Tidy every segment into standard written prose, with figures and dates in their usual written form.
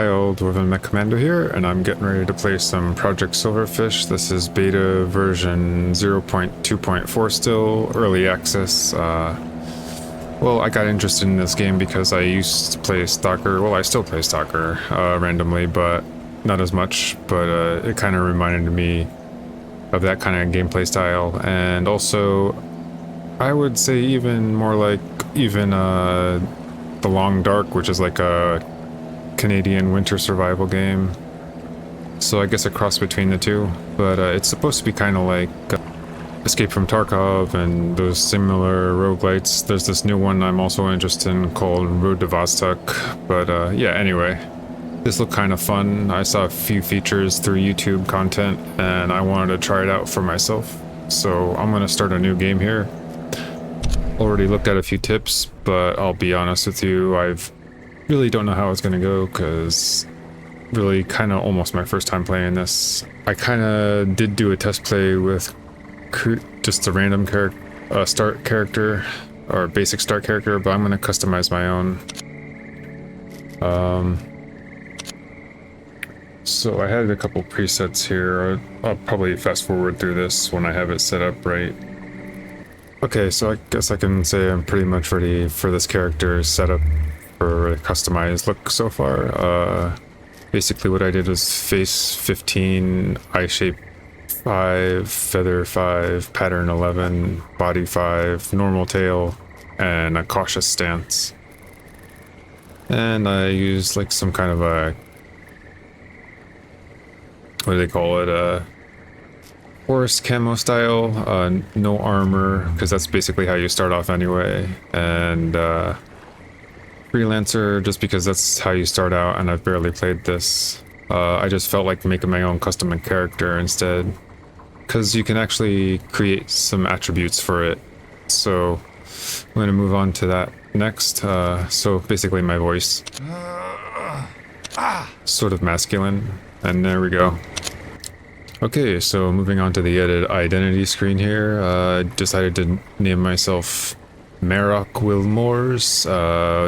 Kyle, Dwarven Mech Commander here, and I'm getting ready to play some Project Silverfish. This is beta version 0.2.4 still, early access. Well, I got interested in this game because I used to play S.T.A.L.K.E.R. Well, I still play S.T.A.L.K.E.R. Randomly, but not as much. But it kind of reminded me of that kind of gameplay style, and also I would say even more like The Long Dark, which is like a Canadian winter survival game. So I guess a cross between the two, but it's supposed to be kind of like Escape from Tarkov and those similar roguelites. There's this new one I'm also interested in called Road to Vostok, but yeah, anyway. This looked kind of fun. I saw a few features through YouTube content and I wanted to try it out for myself. So I'm gonna start a new game here. Already looked at a few tips, but I'll be honest with you, I've really don't know how it's gonna go, because really kind of almost my first time playing this. I kind of did do a test play with just a random start character, or basic start character, but I'm gonna customize my own. So I had a couple presets here. I'll probably fast forward through this when I have it set up right. Okay, so I guess I can say I'm pretty much ready for this character setup for a customized look so far. Basically what I did was face 15, eye shape 5, feather 5, pattern 11, body 5, normal tail, and a cautious stance. And I used like some kind of a, what do they call it, forest camo style, no armor, because that's basically how you start off anyway, and Freelancer, just because that's how you start out, and I've barely played this. I just felt like making my own custom character instead, because you can actually create some attributes for it. So I'm going to move on to that next. So basically my voice, sort of masculine, and there we go. Okay, so moving on to the edit identity screen here, I decided to name myself Marok Wilmore's.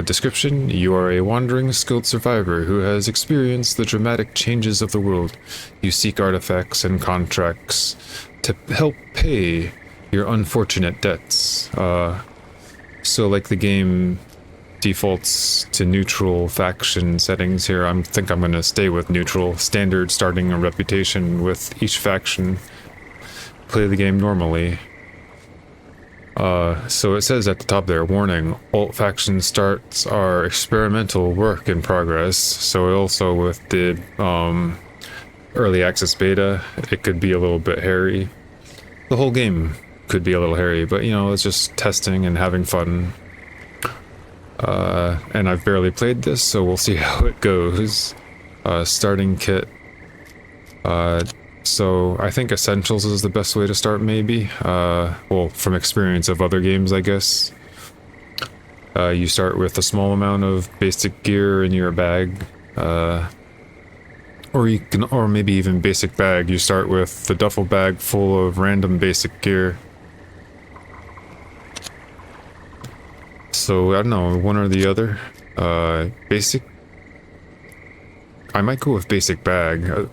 Description: you are a wandering, skilled survivor who has experienced the dramatic changes of the world. You seek artifacts and contracts to help pay your unfortunate debts. So like the game defaults to neutral faction settings here, I think I'm going to stay with neutral, standard starting a reputation with each faction. Play the game normally. So it says at the top there, warning, alt faction starts are experimental work in progress. So also with the early access beta, it could be a little bit hairy. The whole game could be a little hairy, but you know, it's just testing and having fun. And I've barely played this, so we'll see how it goes. Starting kit. So I think Essentials is the best way to start, maybe. Well, from experience of other games, I guess. You start with a small amount of basic gear in your bag. Or maybe even basic bag. You start with the duffel bag full of random basic gear. So I don't know, one or the other. Basic. I might go with basic bag.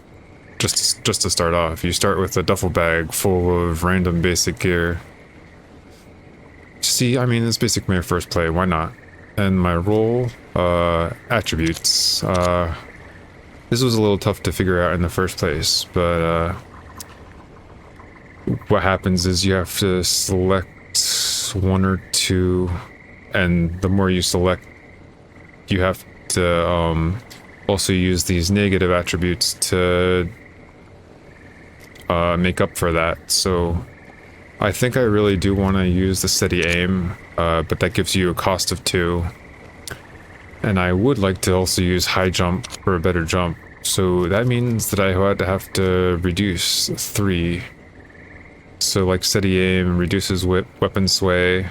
Just to start off, you start with a duffel bag full of random basic gear. See, I mean, it's basically my first play, why not? And my role, attributes. This was a little tough to figure out in the first place, but what happens is you have to select one or two, and the more you select, you have to also use these negative attributes to make up for that. So I think I really do want to use the steady aim, but that gives you a cost of 2. And I would like to also use high jump for a better jump. So that means that I would have to reduce 3. So like steady aim reduces weapon sway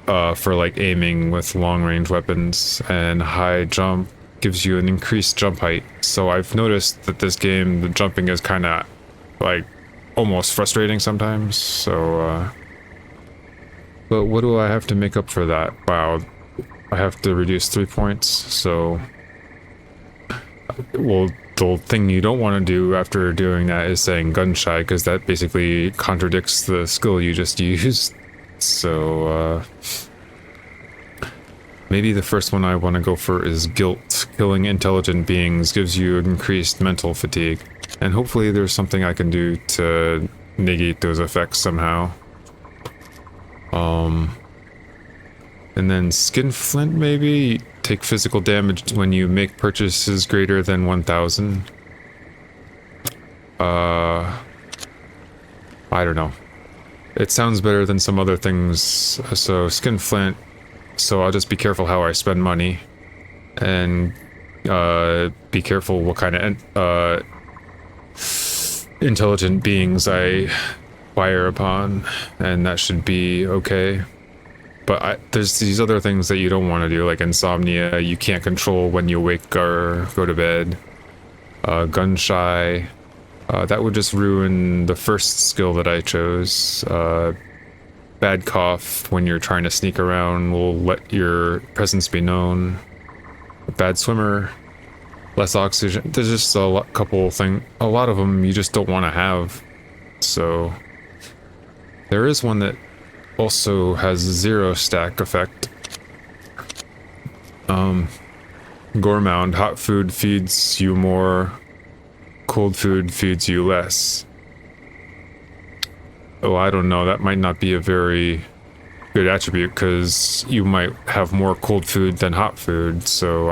for like aiming with long range weapons, and high jump gives you an increased jump height. So I've noticed that this game, the jumping is kind of like almost frustrating sometimes. So but what do I have to make up for that? Wow, I have to reduce 3 points. So well, the thing you don't want to do after doing that is saying gun shy, because that basically contradicts the skill you just used. So, maybe the first one I want to go for is guilt. Killing intelligent beings gives you increased mental fatigue. And hopefully there's something I can do to negate those effects somehow. And then skinflint maybe? Take physical damage when you make purchases greater than 1,000. I don't know. It sounds better than some other things. So skinflint. So I'll just be careful how I spend money. And be careful what kind of intelligent beings I fire upon. And that should be okay. But there's these other things that you don't want to do, like insomnia. You can't control when you wake or go to bed. Gun shy. That would just ruin the first skill that I chose. Bad cough when you're trying to sneak around will let your presence be known. Bad swimmer. Less oxygen. There's just a lot of them you just don't want to have. So there is one that also has 0 stack effect. Gourmand, hot food feeds you more, cold food feeds you less. Oh, I don't know, that might not be a very good attribute, because you might have more cold food than hot food, so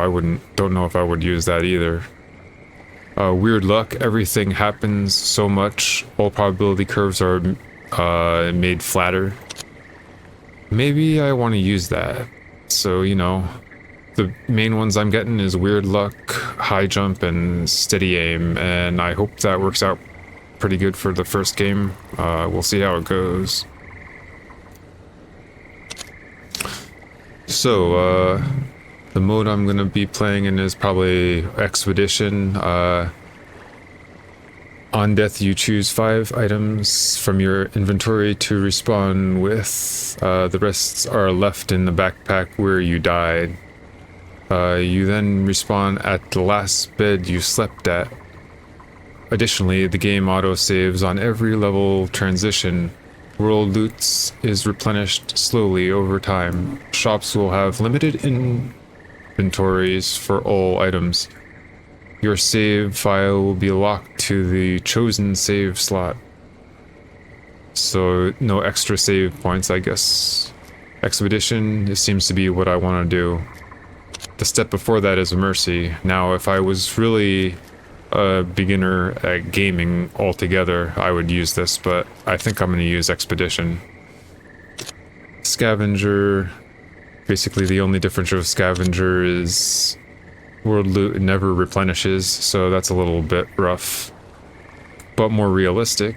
don't know if I would use that either. Weird luck, everything happens so much, all probability curves are made flatter. Maybe I want to use that. So, you know, the main ones I'm getting is weird luck, high jump, and steady aim, and I hope that works out pretty good for the first game. We'll see how it goes. So, the mode I'm going to be playing in is probably Expedition. On death, you choose 5 items from your inventory to respawn with. The rest are left in the backpack where you died. You then respawn at the last bed you slept at. Additionally, the game auto-saves on every level transition. World loot is replenished slowly over time. Shops will have limited inventories for all items. Your save file will be locked to the chosen save slot. So, no extra save points, I guess. Expedition, it seems to be what I want to do. The step before that is Mercy. Now, if I was really a beginner at gaming altogether, I would use this, but I think I'm going to use Expedition. Scavenger. Basically, the only difference with Scavenger is world loot never replenishes, so that's a little bit rough, but more realistic.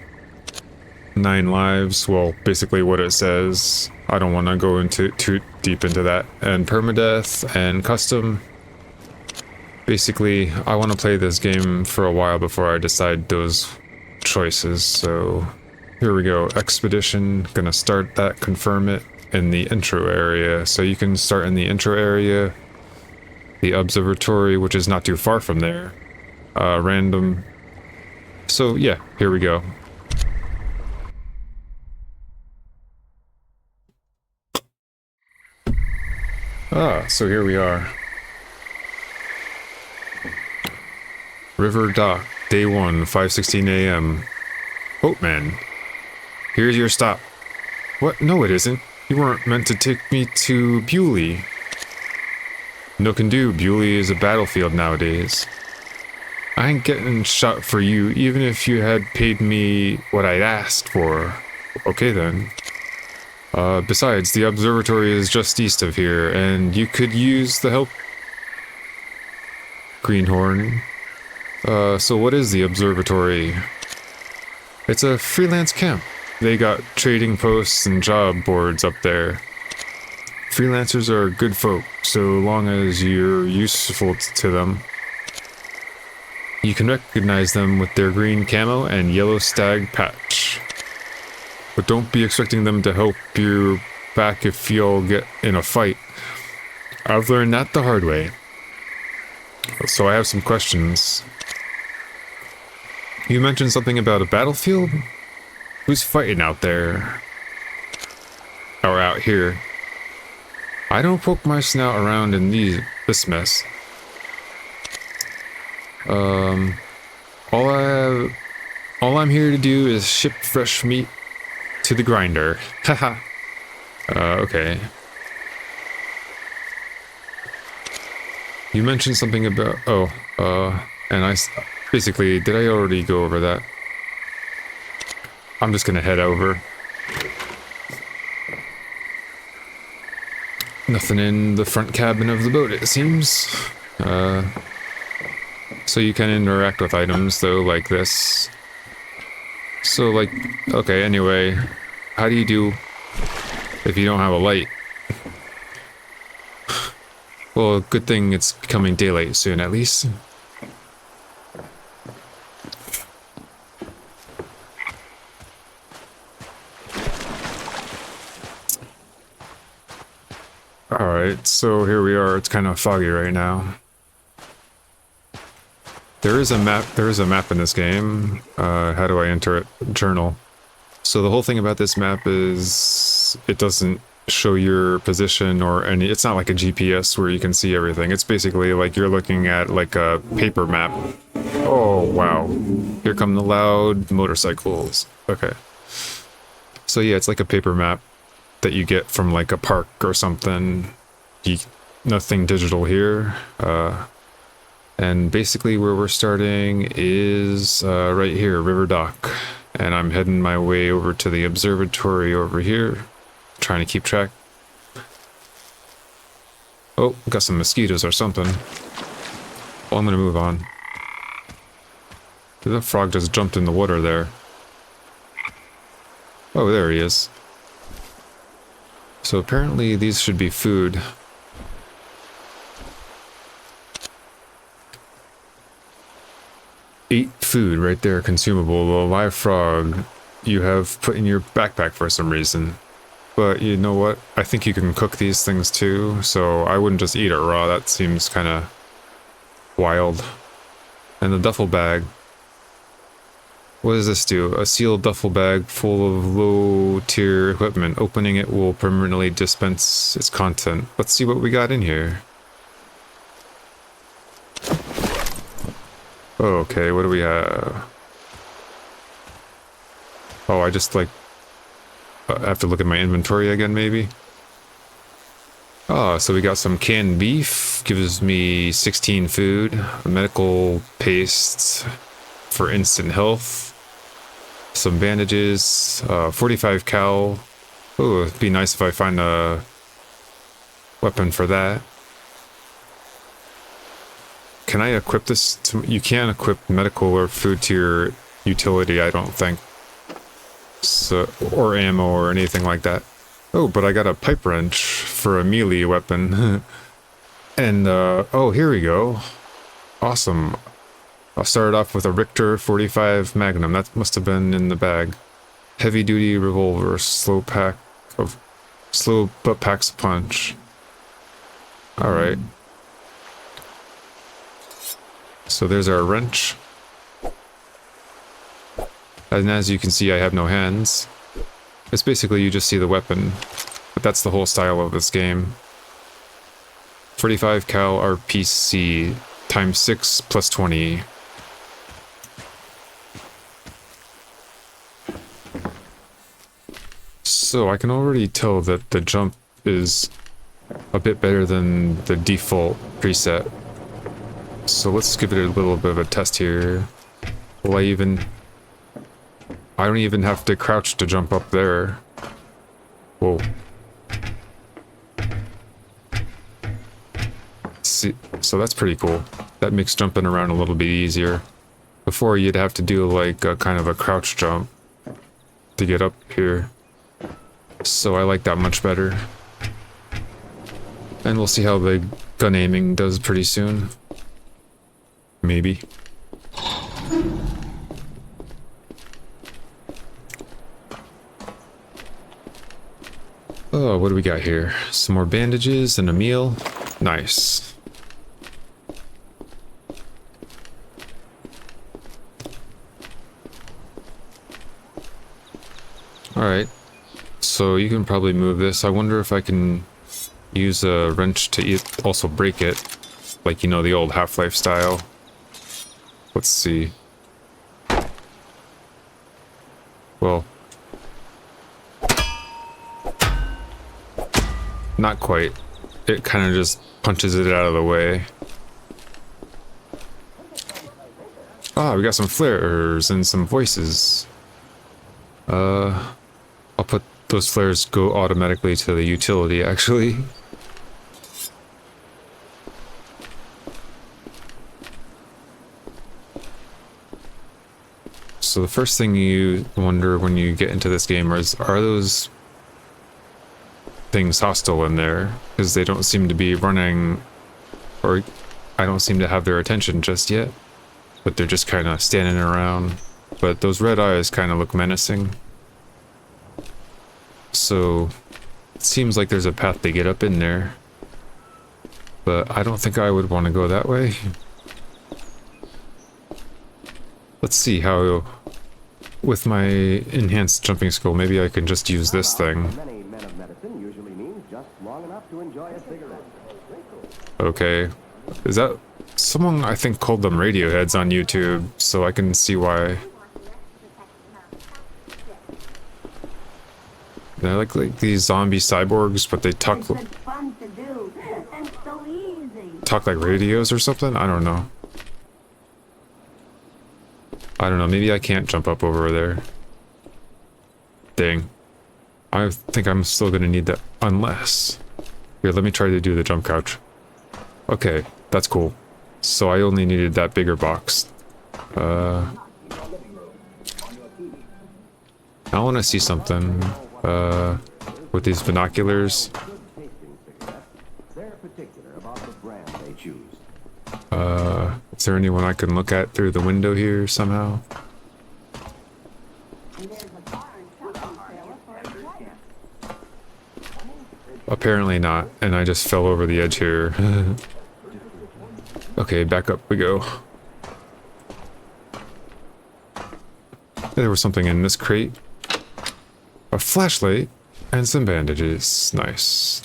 9 lives, well, basically what it says. I don't want to go into too deep into that. And permadeath and custom. Basically, I want to play this game for a while before I decide those choices, so here we go. Expedition, gonna start that, confirm it in the intro area. So you can start in the intro area. The Observatory, which is not too far from there. Random. So yeah, here we go. So here we are. River Dock, Day 1, 5:16 a.m. Boatman, here's your stop. What? No, it isn't. You weren't meant to take me to Bewley. No can do, Bewley is a battlefield nowadays. I ain't getting shot for you, even if you had paid me what I'd asked for. Okay then. Besides, the observatory is just east of here, and you could use the help. Greenhorn. So what is the observatory? It's a freelance camp. They got trading posts and job boards up there. Freelancers are good folk, so long as you're useful to them. You can recognize them with their green camo and yellow stag patch. But don't be expecting them to help you back if you'll get in a fight. I've learned that the hard way. So I have some questions. You mentioned something about a battlefield? Who's fighting out there? Or out here? I don't poke my snout around in this mess. All I'm here to do is ship fresh meat to the grinder. Haha. Okay. You mentioned something about... basically, did I already go over that? I'm just gonna head over. Nothing in the front cabin of the boat, it seems. So you can interact with items, though, like this. So, like, okay, anyway, how do you do if you don't have a light? Well, good thing it's becoming daylight soon, at least. Alright, so here we are. It's kind of foggy right now. There is a map in this game. How do I enter it? Journal. So the whole thing about this map is it doesn't show your position or any... It's not like a GPS where you can see everything. It's basically like you're looking at like a paper map. Oh, wow. Here come the loud motorcycles. Okay. So yeah, it's like a paper map that you get from like a park or something. Nothing digital here. And basically where we're starting is right here, River Dock. And I'm heading my way over to the Observatory over here, trying to keep track. Oh, got some mosquitoes or something. Well, I'm gonna move on. The frog just jumped in the water there. Oh, there he is. So apparently these should be food. Eat food right there, consumable. The live frog you have put in your backpack for some reason. But you know what? I think you can cook these things too, so I wouldn't just eat it raw. That seems kind of wild. And the duffel bag. What does this do? A sealed duffel bag full of low-tier equipment. Opening it will permanently dispense its content. Let's see what we got in here. Okay, what do we have? Oh, I just like... I have to look at my inventory again, maybe? Oh, so we got some canned beef. Gives me 16 food. Medical paste for instant health. Some bandages. 45 cal. Oh, it'd be nice if I find a weapon for that. Can I equip this to... You can't equip medical or food to your utility, I don't think. So, or ammo or anything like that. Oh, but I got a pipe wrench for a melee weapon. And, oh, here we go. Awesome. I'll start off with a Richter 45 Magnum. That must have been in the bag. Heavy duty revolver. Slow but packs a punch. Alright. So there's our wrench. And as you can see, I have no hands. It's basically you just see the weapon. But that's the whole style of this game. 45 cal RPC times 6 plus 20. So I can already tell that the jump is a bit better than the default preset. So let's give it a little bit of a test here. Will I don't even have to crouch to jump up there. Whoa. See, so that's pretty cool. That makes jumping around a little bit easier. Before you'd have to do like a kind of a crouch jump to get up here. So I like that much better. And we'll see how the gun aiming does pretty soon. Maybe. Oh, what do we got here? Some more bandages and a meal. Nice. Alright. So you can probably move this. I wonder if I can use a wrench to also break it. Like, you know, the old Half-Life style. Let's see. Well. Not quite. It kind of just punches it out of the way. Ah, we got some flares and some voices. I'll put those flares go automatically to the utility, actually. So the first thing you wonder when you get into this game is, are those things hostile in there? Because they don't seem to be running, or I don't seem to have their attention just yet. But they're just kind of standing around. But those red eyes kind of look menacing. So it seems like there's a path to get up in there. But I don't think I would want to go that way. Let's see how, with my enhanced jumping skill, maybe I can just use this thing. Okay. Is that... Someone, I think, called them RadioHeads on YouTube, so I can see why. They're like these zombie cyborgs, but they talk like radios or something? I don't know. I don't know, maybe I can't jump up over there. Dang. I think I'm still gonna need that, unless... Here, let me try to do the jump couch. Okay, that's cool. So I only needed that bigger box. I want to see something with these binoculars. Is there anyone I can look at through the window here somehow? Apparently not, and I just fell over the edge here. Okay, back up we go. There was something in this crate. A flashlight and some bandages. Nice.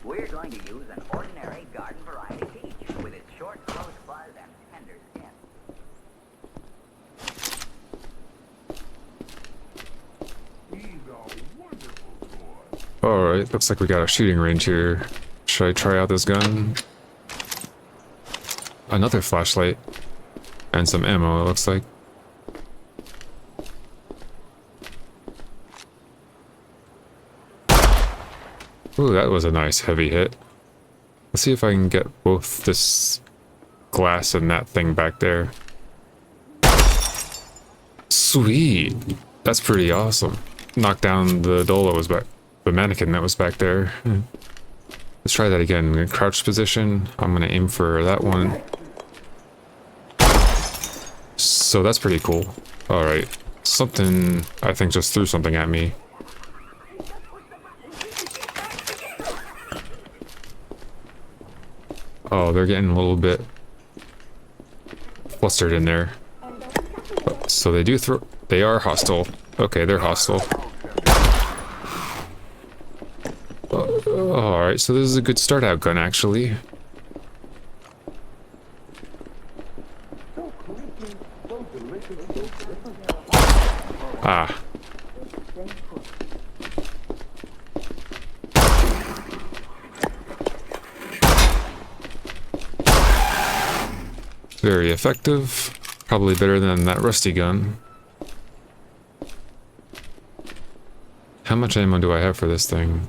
We're going to use an ordinary garden variety peach with its short, close bud and tender skin. Alright, looks like we got a shooting range here. Should I try out this gun? Another flashlight. And some ammo, it looks like. Ooh, that was a nice heavy hit. Let's see if I can get both this glass and that thing back there. Sweet! That's pretty awesome. Knocked down the doll that was back, the mannequin that was back there. Let's try that again. In crouch position, I'm gonna aim for that one. So that's pretty cool. Alright. Something, I think, just threw something at me. Oh, they're getting a little bit flustered in there. So they do throw... They are hostile. Okay, they're hostile. Alright, so this is a good start out gun, actually. Ah. Very effective. Probably better than that rusty gun. How much ammo do I have for this thing?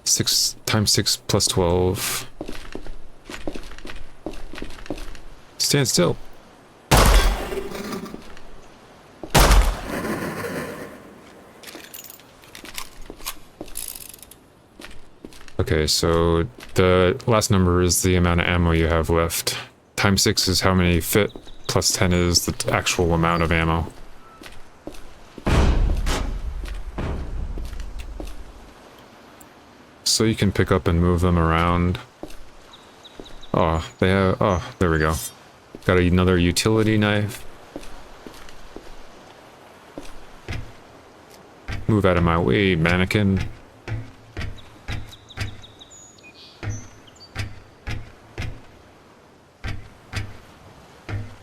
6 times 6 plus 12. Stand still. Okay, so the last number is the amount of ammo you have left. Times 6 is how many fit, plus 10 is the actual amount of ammo. So you can pick up and move them around. Oh, they have... Oh, there we go. Got another utility knife. Move out of my way, mannequin.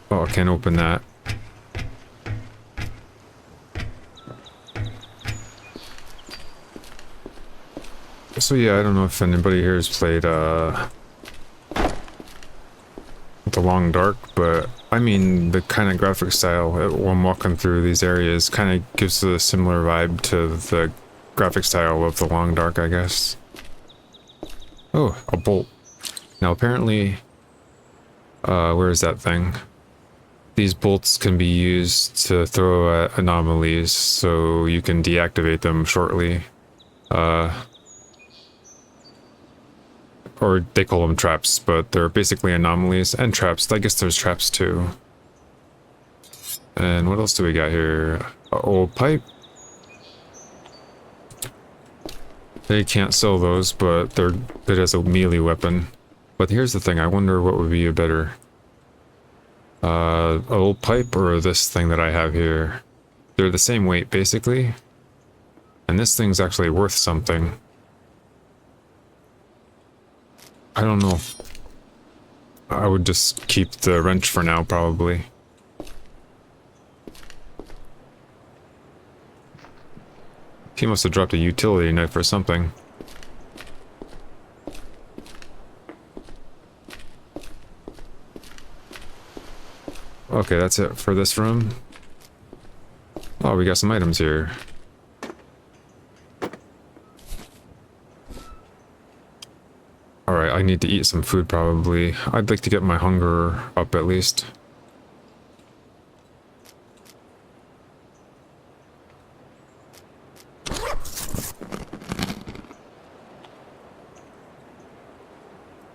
Oh, I can't open that. So yeah, I don't know if anybody here has played The Long Dark, but I mean the kind of graphic style when walking through these areas kind of gives a similar vibe to the graphic style of The Long Dark, I guess. Oh, a bolt. Now apparently, where is that thing? These bolts can be used to throw at anomalies, so you can deactivate them shortly. Or they call them traps, but they're basically anomalies and traps. I guess there's traps too. And what else do we got here? Old pipe. They can't sell those, but they're good as a melee weapon. But here's the thing, I wonder what would be a better old pipe or this thing that I have here. They're the same weight basically. And this thing's actually worth something. I don't know. I would just keep the wrench for now, probably. He must have dropped a utility knife or something. Okay, that's it for this room. Oh, we got some items here. Alright, I need to eat some food probably. I'd like to get my hunger up at least.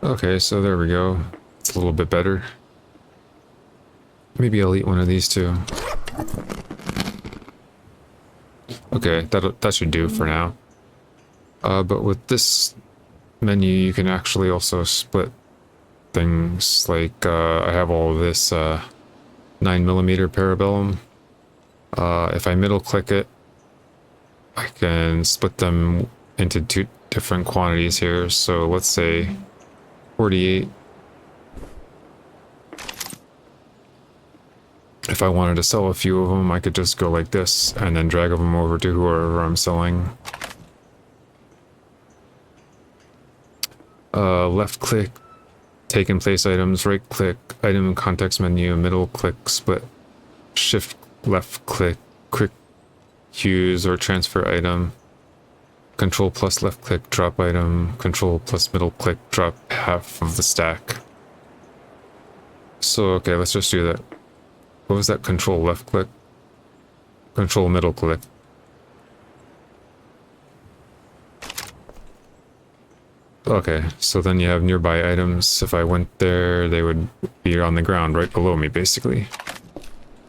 Okay, so there we go. It's a little bit better. Maybe I'll eat one of these too. Okay, that should do for now. But with this menu, you can actually also split things. Like, I have all of this 9mm parabellum. If I middle click it, I can split them into two different quantities here. So let's say 48. If I wanted to sell a few of them, I could just go like this and then drag them over to whoever I'm selling. Left click, take in place items, right click, item context menu, middle click, split, shift left click, quick use or transfer item, control plus left click, drop item, control plus middle click, drop half of the stack. So okay, let's just do that. What was that? Control left click? Control middle click. Okay, so then you have nearby items. If I went there, they would be on the ground right below me, basically.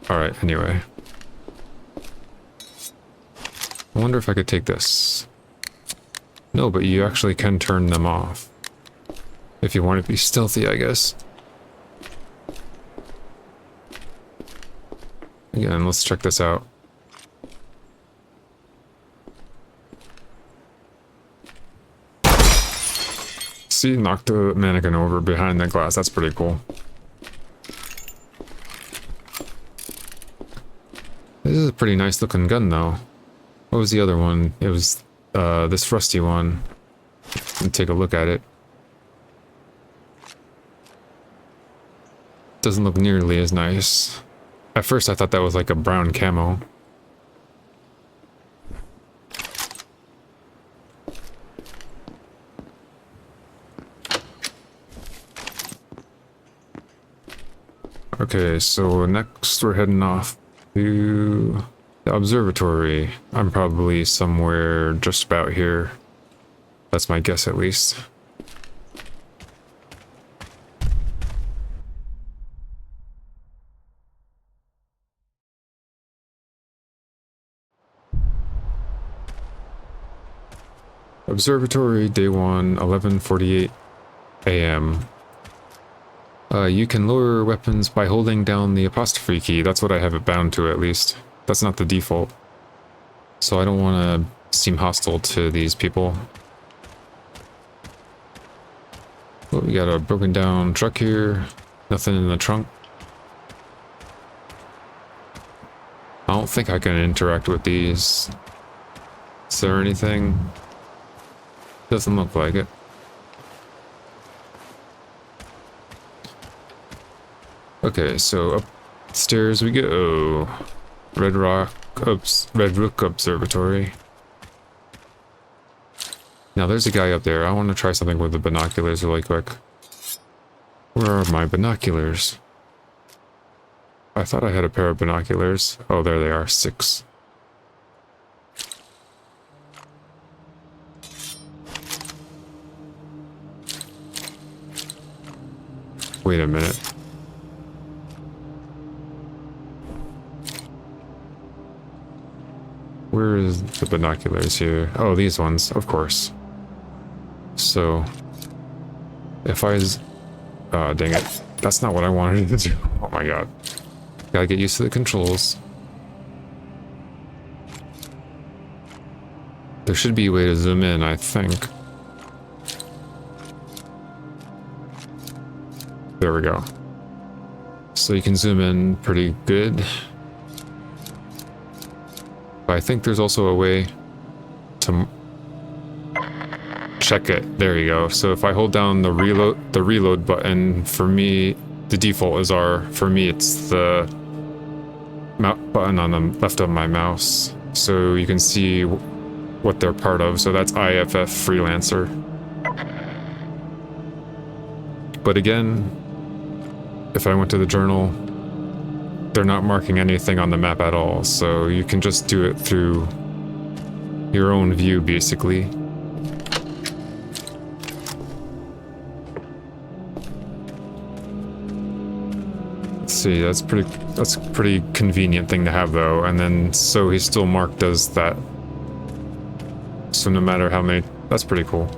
Alright, anyway. I wonder if I could take this. No, but you actually can turn them off. If you want to be stealthy, I guess. Again, let's check this out. See, knocked the mannequin over behind the glass. That's pretty cool. This is a pretty nice looking gun, though. What was the other one? It was this rusty one. Let me take a look at it. Doesn't look nearly as nice. At first I thought that was like a brown camo. Okay, so next we're heading off to the Observatory. I'm probably somewhere just about here. That's my guess, at least. Observatory, day 1, 11:48 a.m. You can lower weapons by holding down the apostrophe key. That's what I have it bound to, at least. That's not the default. So I don't want to seem hostile to these people. Well, we got a broken down truck here. Nothing in the trunk. I don't think I can interact with these. Is there anything? Doesn't look like it. Okay, so upstairs we go. Red Rock Observatory. Now there's a guy up there. I want to try something with the binoculars really quick. Where are my binoculars? I thought I had a pair of binoculars. Oh, there they are. 6. Wait a minute. Where is the binoculars here? Oh, these ones, of course. So, if I... Oh, dang it. That's not what I wanted to do. Oh my god. Gotta get used to the controls. There should be a way to zoom in, I think. There we go. So you can zoom in pretty good. But I think there's also a way to check it. There you go. So if I hold down the reload button, for me, the default is R. For me, it's the button on the left of my mouse. So you can see what they're part of. So that's IFF Freelancer. But again, if I went to the journal, they're not marking anything on the map at all, so you can just do it through your own view, basically. Let's see, that's a pretty convenient thing to have though, and then so he's still marked as that. So no matter how many, that's pretty cool.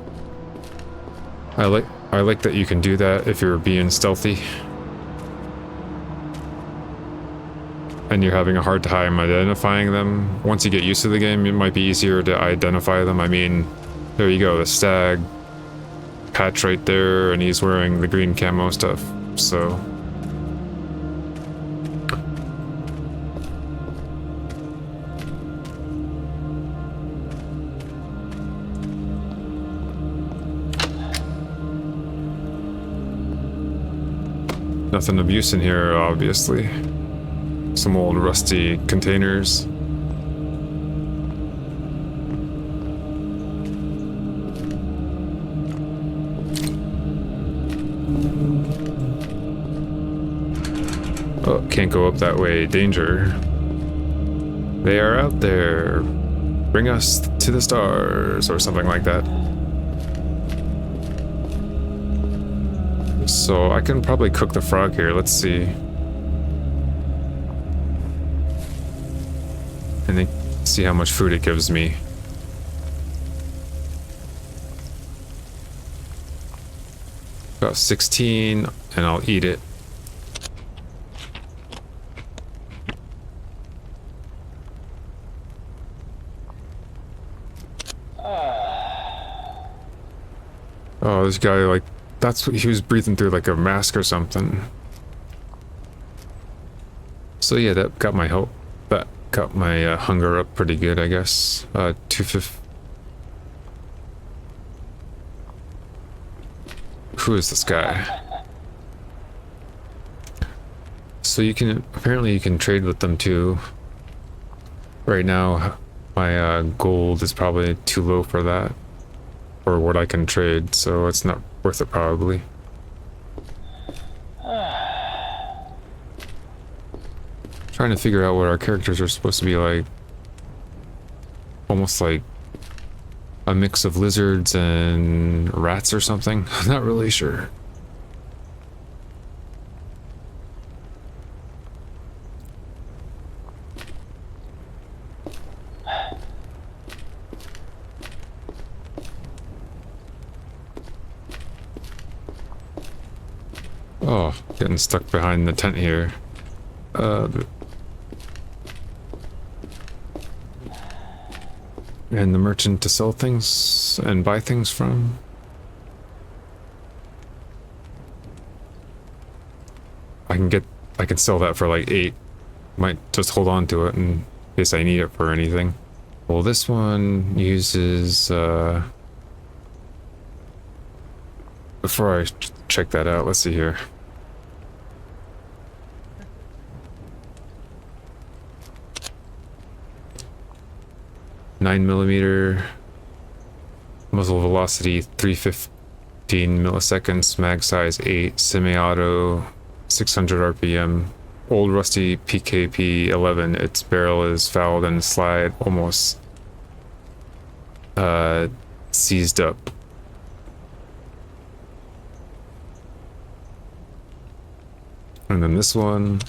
I like that you can do that if you're being stealthy. And you're having a hard time identifying them. Once you get used to the game, it might be easier to identify them. I mean, there you go, the stag patch right there, and he's wearing the green camo stuff, so. Nothing of use in here, obviously. Some old rusty containers. Oh, can't go up that way. Danger. They are out there. Bring us to the stars, or something like that. So I can probably cook the frog here. Let's see. And then see how much food it gives me. About 16, and I'll eat it. Oh, this guy, like, that's what he was breathing through, like a mask or something. So yeah, that got my hope. That got my hunger up pretty good, I guess. 250. Who is this guy? So you can, apparently you can trade with them too. Right now, my gold is probably too low for that. Or what I can trade, so it's not worth it probably. Trying to figure out what our characters are supposed to be like. Almost like a mix of lizards and rats or something. I'm not really sure. Oh, getting stuck behind the tent here. And the merchant to sell things and buy things from. I can sell that for like 8. Might just hold on to it in case I need it for anything. Well, this one uses, before I check that out, let's see here. (9mm) muzzle velocity 315 milliseconds, mag size 8, semi-auto, 600 RPM. Old rusty PKP 11. Its barrel is fouled and slide almost seized up. And then this one,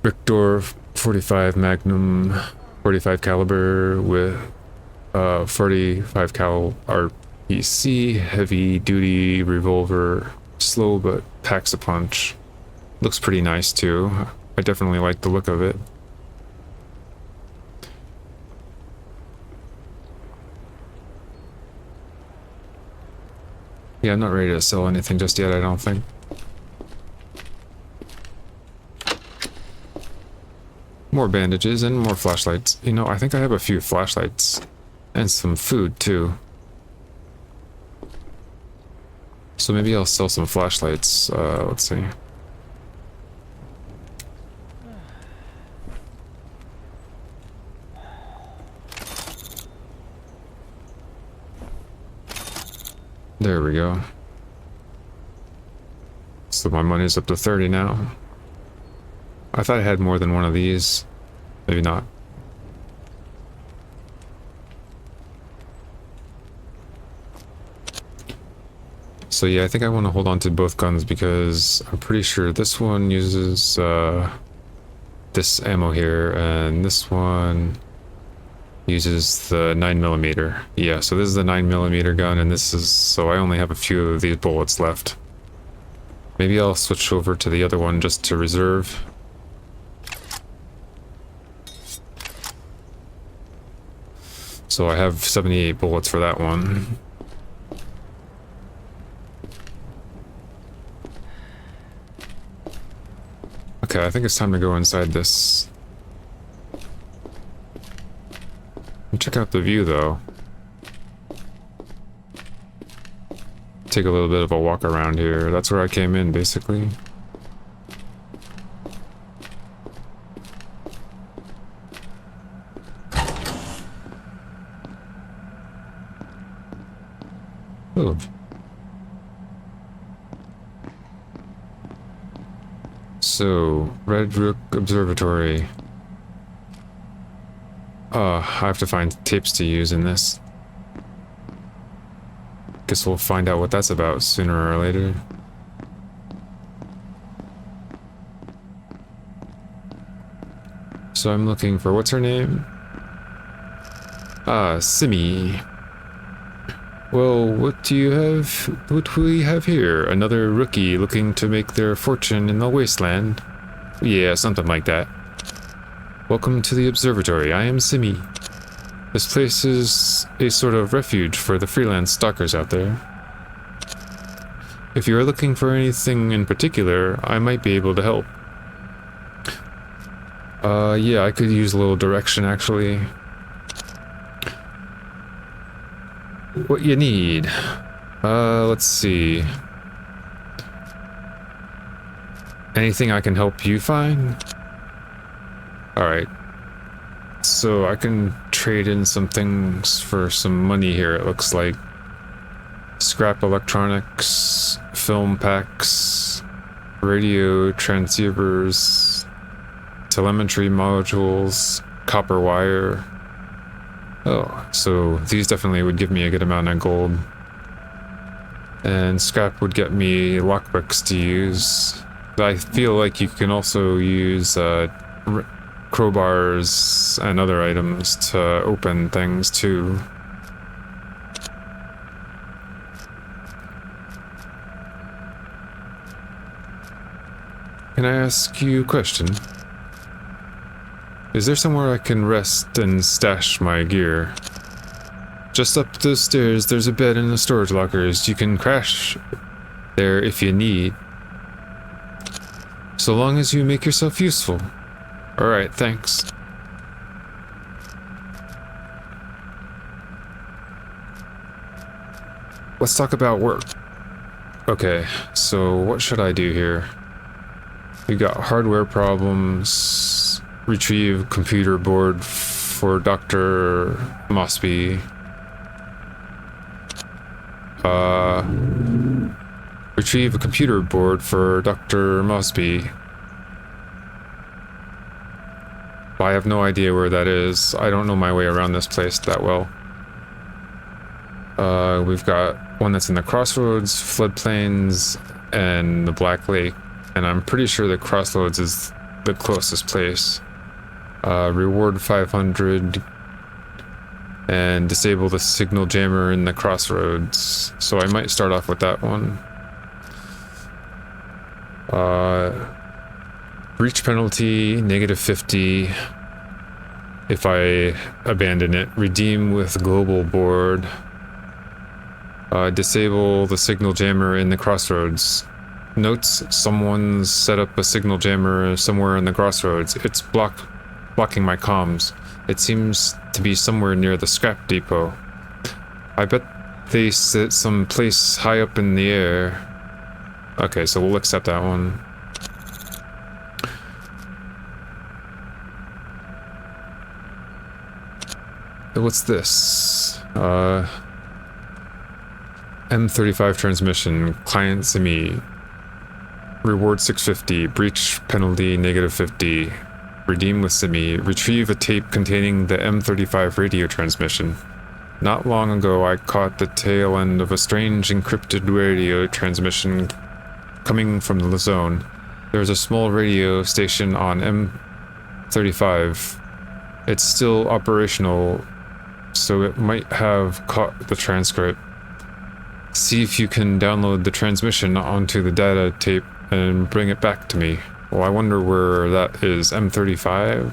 Victor 45 Magnum, 45 caliber with 45 cal RPC, heavy duty revolver, slow but packs a punch. Looks pretty nice too. I definitely like the look of it. Yeah, I'm not ready to sell anything just yet, I don't think. More bandages and more flashlights. You know, I think I have a few flashlights and some food too. So maybe I'll sell some flashlights. Let's see. There we go. So my money's up to 30 now. I thought I had more than one of these. Maybe not. So yeah, I think I want to hold on to both guns because I'm pretty sure this one uses this ammo here, and this one uses the 9mm. Yeah, so this is the 9mm gun, and this is, so I only have a few of these bullets left. Maybe I'll switch over to the other one just to reserve. So I have 78 bullets for that one. Okay, I think it's time to go inside this. Check out the view though. Take a little bit of a walk around here. That's where I came in basically. Oh. So, Red Rook Observatory. I have to find tapes to use in this. Guess we'll find out what that's about sooner or later. So I'm looking for, what's her name? Simmi. Well, what do you have? What do we have here? Another rookie looking to make their fortune in the wasteland? Yeah, something like that. Welcome to the Observatory. I am Simmi. This place is a sort of refuge for the freelance stalkers out there. If you are looking for anything in particular, I might be able to help. Yeah, I could use a little direction actually. What you need? Let's see. Anything I can help you find? Alright. So I can trade in some things for some money here, it looks like. Scrap electronics, film packs, radio transceivers, telemetry modules, copper wire. Oh, so these definitely would give me a good amount of gold. And scrap would get me lockpicks to use. I feel like you can also use crowbars and other items to open things too. Can I ask you a question? Is there somewhere I can rest and stash my gear? Just up those stairs, there's a bed and the storage lockers. You can crash there if you need. So long as you make yourself useful. Alright, thanks. Let's talk about work. Okay, so what should I do here? We got hardware problems. Retrieve computer board for Dr. Mosby. Retrieve a computer board for Dr. Mosby. I have no idea where that is. I don't know my way around this place that well. We've got one that's in the Crossroads, floodplains, and the Black Lake. And I'm pretty sure the Crossroads is the closest place. Reward 500 and disable the signal jammer in the Crossroads. So I might start off with that one. Breach penalty, -50 if I abandon it. Redeem with global board. Disable the signal jammer in the Crossroads. Notes, someone's set up a signal jammer somewhere in the Crossroads. It's blocking my comms. It seems to be somewhere near the scrap depot. I bet they sit someplace high up in the air. Okay, so we'll accept that one. What's this? M35 transmission, client Simmi. Reward 650, breach penalty -50. Redeem with Simmi. Retrieve a tape containing the M35 radio transmission. Not long ago, I caught the tail end of a strange encrypted radio transmission coming from the zone. There's a small radio station on M35. It's still operational, so it might have caught the transcript. See if you can download the transmission onto the data tape and bring it back to me. Well, I wonder where that is. M35?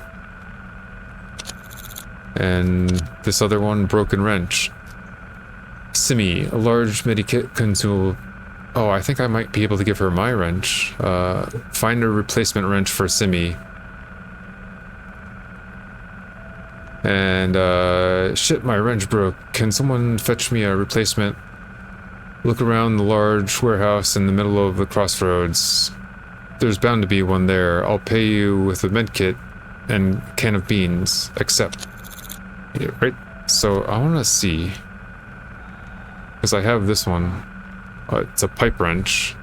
And this other one, broken wrench. Simmi, a large medikit consumable. Oh, I think I might be able to give her my wrench. Find a replacement wrench for Simmi. And, shit, my wrench broke. Can someone fetch me a replacement? Look around the large warehouse in the middle of the Crossroads. There's bound to be one there. I'll pay you with a medkit and a can of beans. Accept. Yeah, right? So, I want to see. Because I have this one. It's a pipe wrench.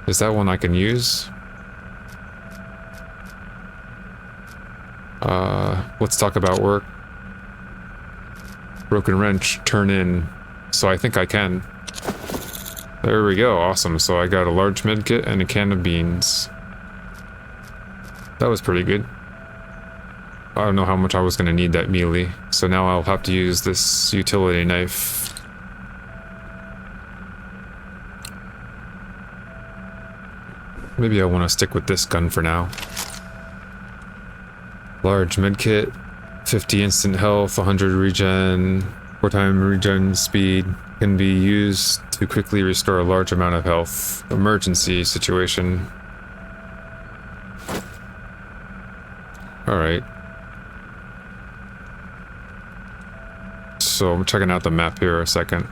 Is that one I can use? Let's talk about work. Broken wrench, turn in. So I think I can. There we go, awesome. So I got a large medkit and a can of beans. That was pretty good. I don't know how much I was going to need that melee. So now I'll have to use this utility knife. Maybe I want to stick with this gun for now. Large medkit, 50 instant health, 100 regen, 4-time regen speed, can be used to quickly restore a large amount of health. Emergency situation. Alright. So I'm checking out the map here a second.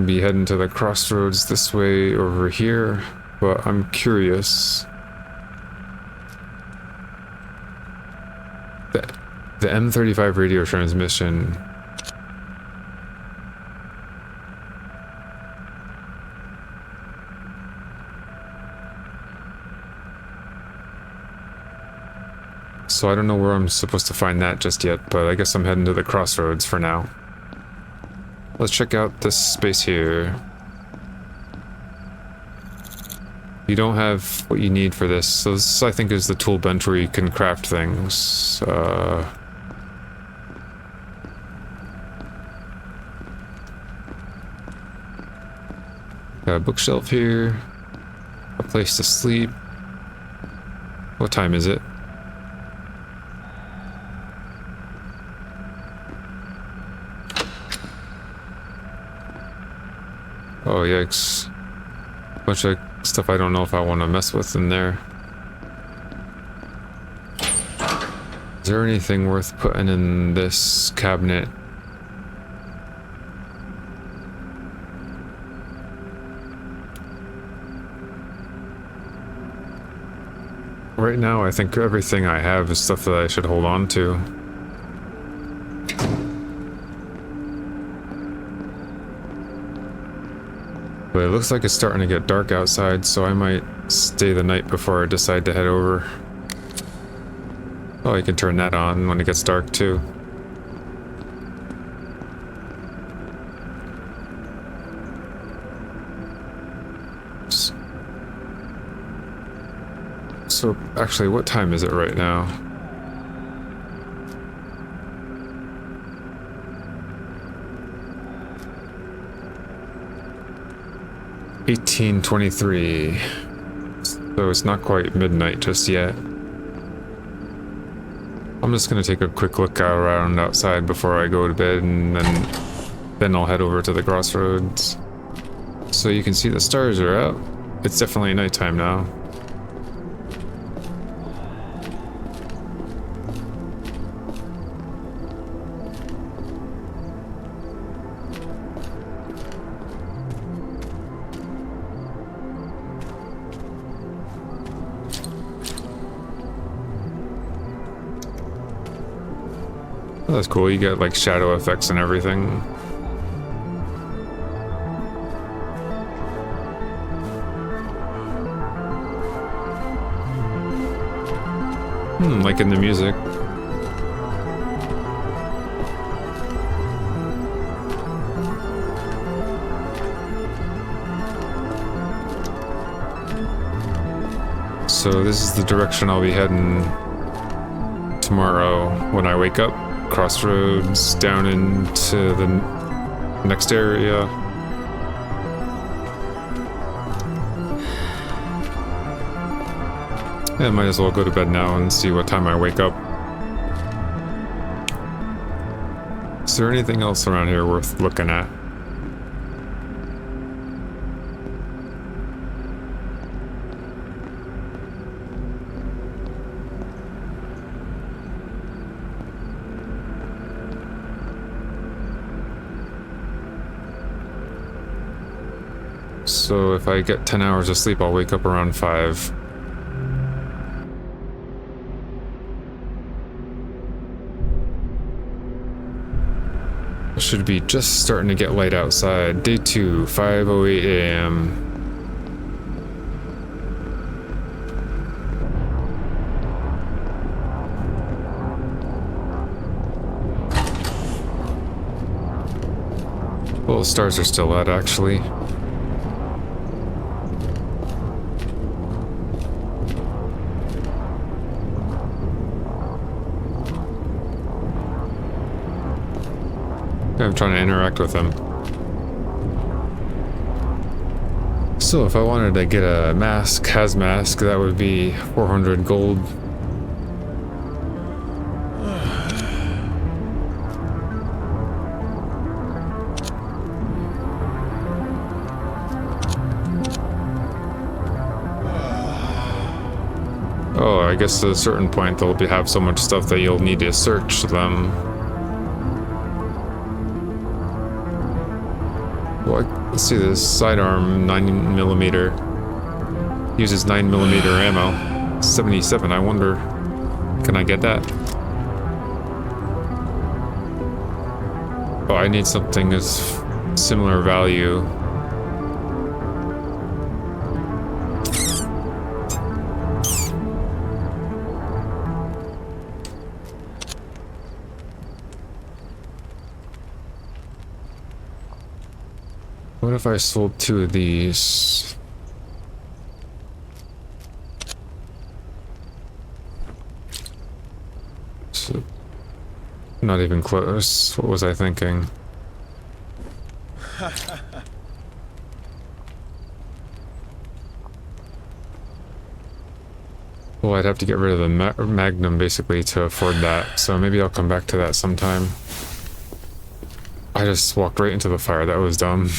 Be heading to the Crossroads this way over here, but I'm curious. The M35 radio transmission. So I don't know where I'm supposed to find that just yet, but I guess I'm heading to the Crossroads for now. Let's check out this space here. You don't have what you need for this. So this, I think, is the tool bench where you can craft things. Got a bookshelf here. A place to sleep. What time is it? Oh, yikes. Bunch of stuff I don't know if I want to mess with in there. Is there anything worth putting in this cabinet? Right now, I think everything I have is stuff that I should hold on to. But it looks like it's starting to get dark outside, so I might stay the night before I decide to head over. Oh, you can turn that on when it gets dark too. So, actually, what time is it right now? $18:23. So it's not quite midnight just yet. I'm just gonna take a quick look around outside before I go to bed, and then I'll head over to the crossroads. So you can see the stars are out. It's definitely nighttime now. Oh, that's cool. You get like shadow effects and everything. Like in the music. So this is the direction I'll be heading tomorrow when I wake up. Crossroads down into the next area. I might as well go to bed now and see what time I wake up. Is there anything else around here worth looking at? So if I get 10 hours of sleep, I'll wake up around 5. It should be just starting to get light outside. Day 2, 5:08 a.m. Well, the stars are still out, actually. I'm trying to interact with them. So if I wanted to get a mask, hazmask, that would be 400 gold. Oh, I guess at a certain point they'll have so much stuff that you'll need to search them. Well, let's see this sidearm 9mm uses 9mm ammo. 77. I wonder, can I get that? Oh, I need something as similar value. What if I sold 2 of these? So, not even close. What was I thinking? Well, I'd have to get rid of the Magnum basically to afford that, so maybe I'll come back to that sometime. I just walked right into the fire, that was dumb.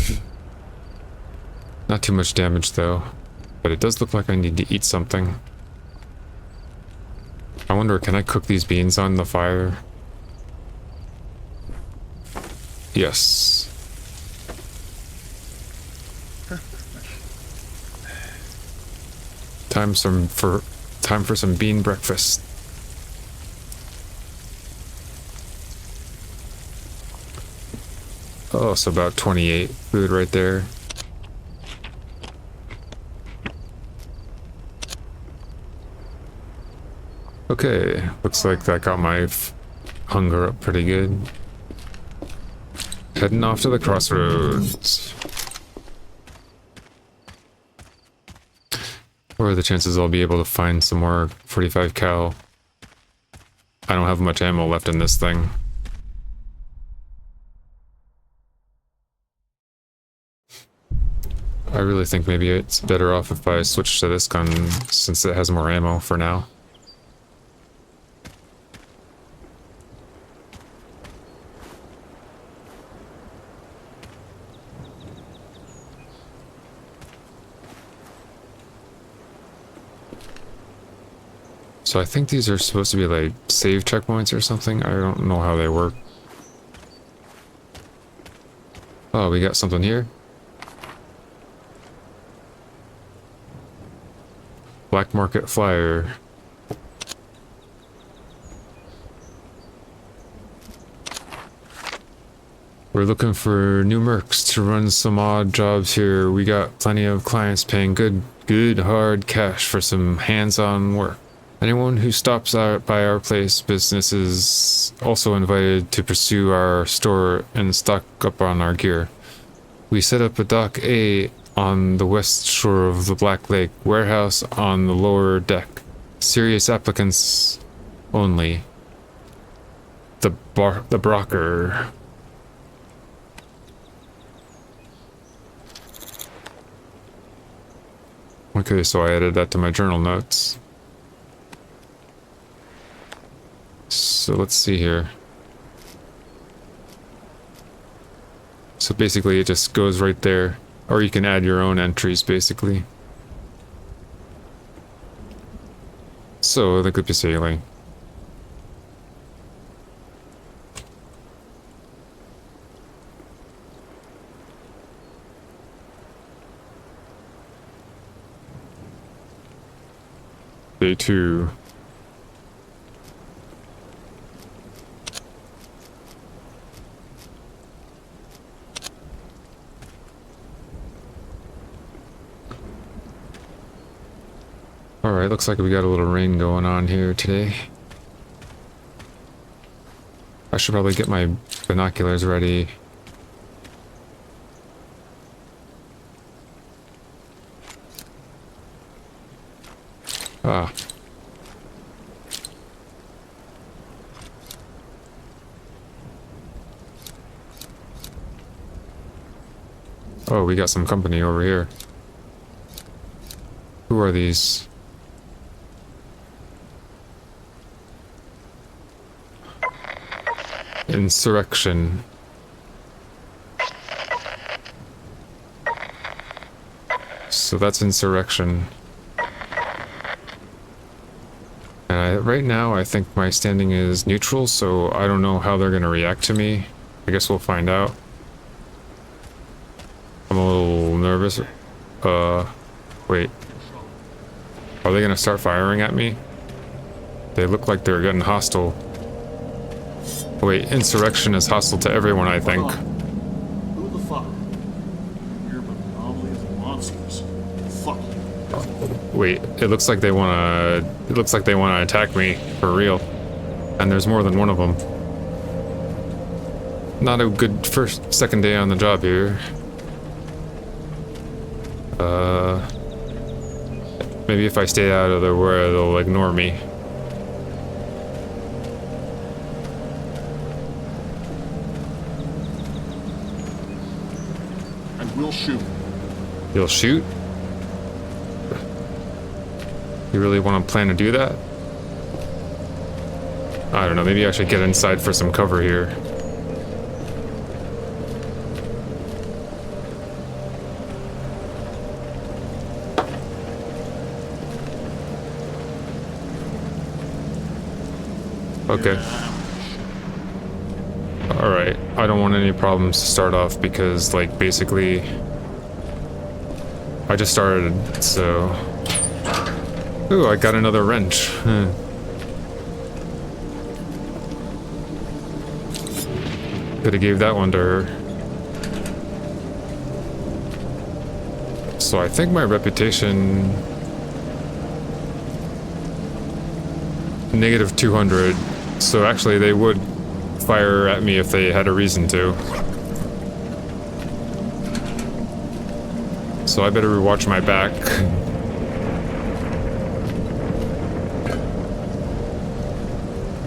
Not too much damage though, but it does look like I need to eat something. I wonder, can I cook these beans on the fire? Yes. Time for some bean breakfast. Oh, so about 28 food right there. Okay, looks like that got my hunger up pretty good. Heading off to the crossroads. What are the chances I'll be able to find some more 45 cal? I don't have much ammo left in this thing. I really think maybe it's better off if I switch to this gun since it has more ammo for now. So I think these are supposed to be like save checkpoints or something. I don't know how they work. Oh, we got something here. Black market flyer. We're looking for new mercs to run some odd jobs here. We got plenty of clients paying good hard cash for some hands-on work. Anyone who stops out by our place business is also invited to pursue our store and stock up on our gear. We set up a dock A on the west shore of the Black Lake, warehouse on the lower deck. Serious applicants only. The Brocker. Okay, so I added that to my journal notes. So let's see here. So basically it just goes right there. Or you can add your own entries basically. So they could be sailing. Day 2. Alright, looks like we got a little rain going on here today. I should probably get my binoculars ready. Ah. Oh, we got some company over here. Who are these? Insurrection. So that's insurrection. And right now I think my standing is neutral, so I don't know how they're gonna react to me. I guess we'll find out. I'm a little nervous. Wait. Are they gonna start firing at me? They look like they're getting hostile. Wait, insurrection is hostile to everyone, I think. Who the fuck? You're anomalies and monsters. Fuck you. Wait, it looks like they wanna attack me for real. And there's more than one of them. Not a good second day on the job here. Maybe if I stay out of the where they'll ignore me. And we'll shoot. You'll shoot? You really want to plan to do that? I don't know, maybe I should get inside for some cover here. Okay. Alright, I don't want any problems to start off because, like, basically I just started, so... Ooh, I got another wrench. Could've gave that one to her. So I think my reputation... Negative 200. So actually they would fire at me if they had a reason to. So I better watch my back.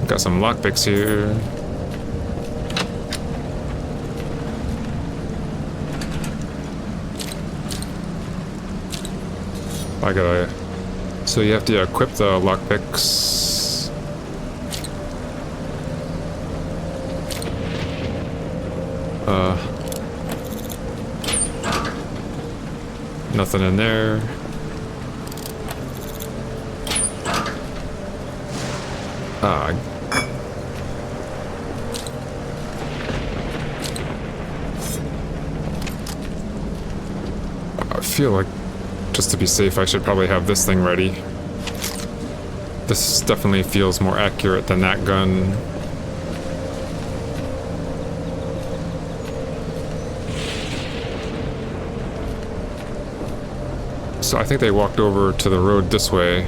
Got some lockpicks here. I gotta... So you have to equip the lockpicks. Nothing in there. I feel like, just to be safe, I should probably have this thing ready. This definitely feels more accurate than that gun. So I think they walked over to the road this way,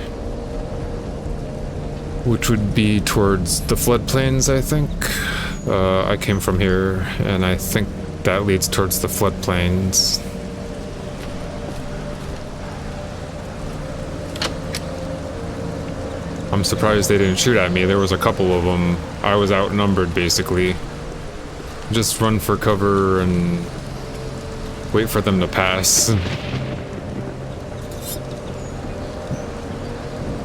which would be towards the floodplains, I think. I came from here, and I think that leads towards the floodplains. I'm surprised they didn't shoot at me. There was a couple of them. I was outnumbered, basically. Just run for cover and wait for them to pass.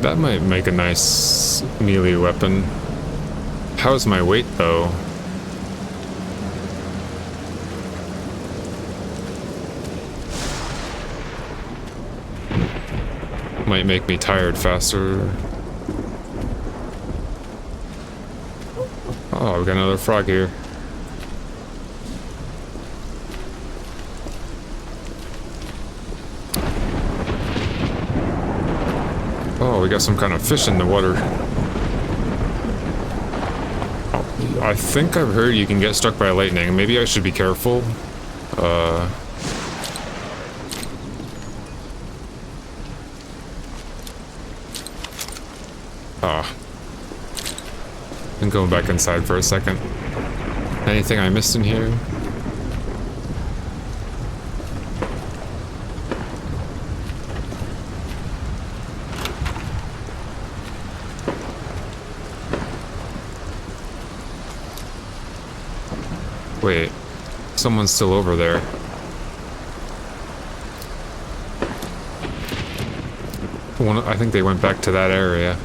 That might make a nice melee weapon. How's my weight, though? Might make me tired faster. Oh, we got another frog here. Oh, we got some kind of fish in the water. Oh, I think I've heard you can get struck by lightning. Maybe I should be careful. I'm going back inside for a second. Anything I missed in here? Wait, someone's still over there. I think they went back to that area.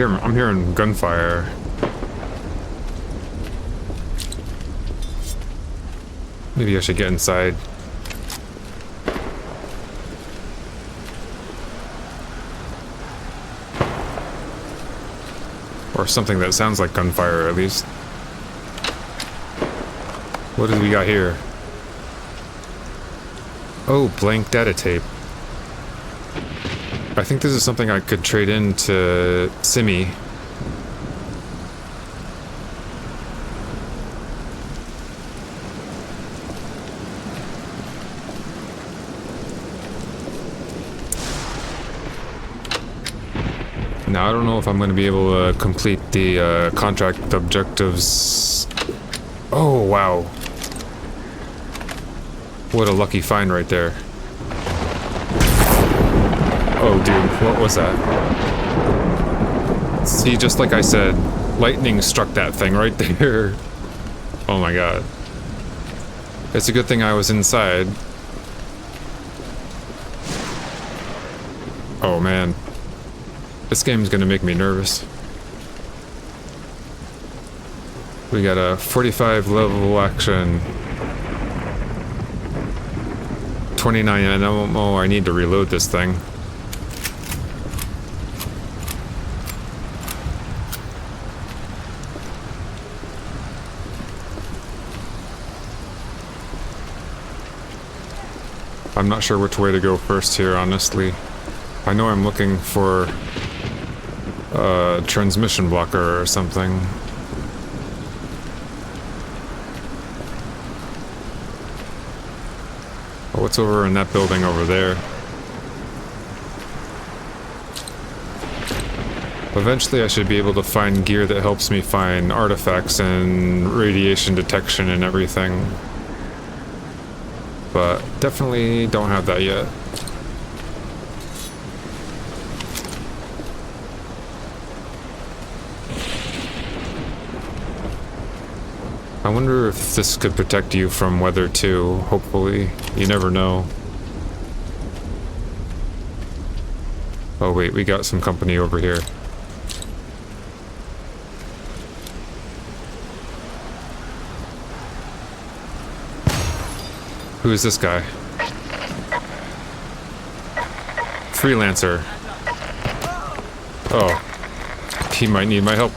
I'm hearing gunfire. Maybe I should get inside. Or something that sounds like gunfire, at least. What do we got here? Oh, blank data tape. I think this is something I could trade in to Simmi. Now, I don't know if I'm going to be able to complete the contract objectives. Oh, wow. What a lucky find right there. Oh, dude, what was that? See, just like I said, lightning struck that thing right there. Oh my god. It's a good thing I was inside. Oh man. This game's gonna make me nervous. We got a 45 level action. 29 ammo. I need to reload this thing. I'm not sure which way to go first here, honestly. I know I'm looking for a transmission blocker or something. Oh, what's over in that building over there? Eventually I should be able to find gear that helps me find artifacts and radiation detection and everything. But definitely don't have that yet. I wonder if this could protect you from weather too, hopefully. You never know. Oh wait, we got some company over here. Who is this guy? Freelancer. Oh. He might need my help.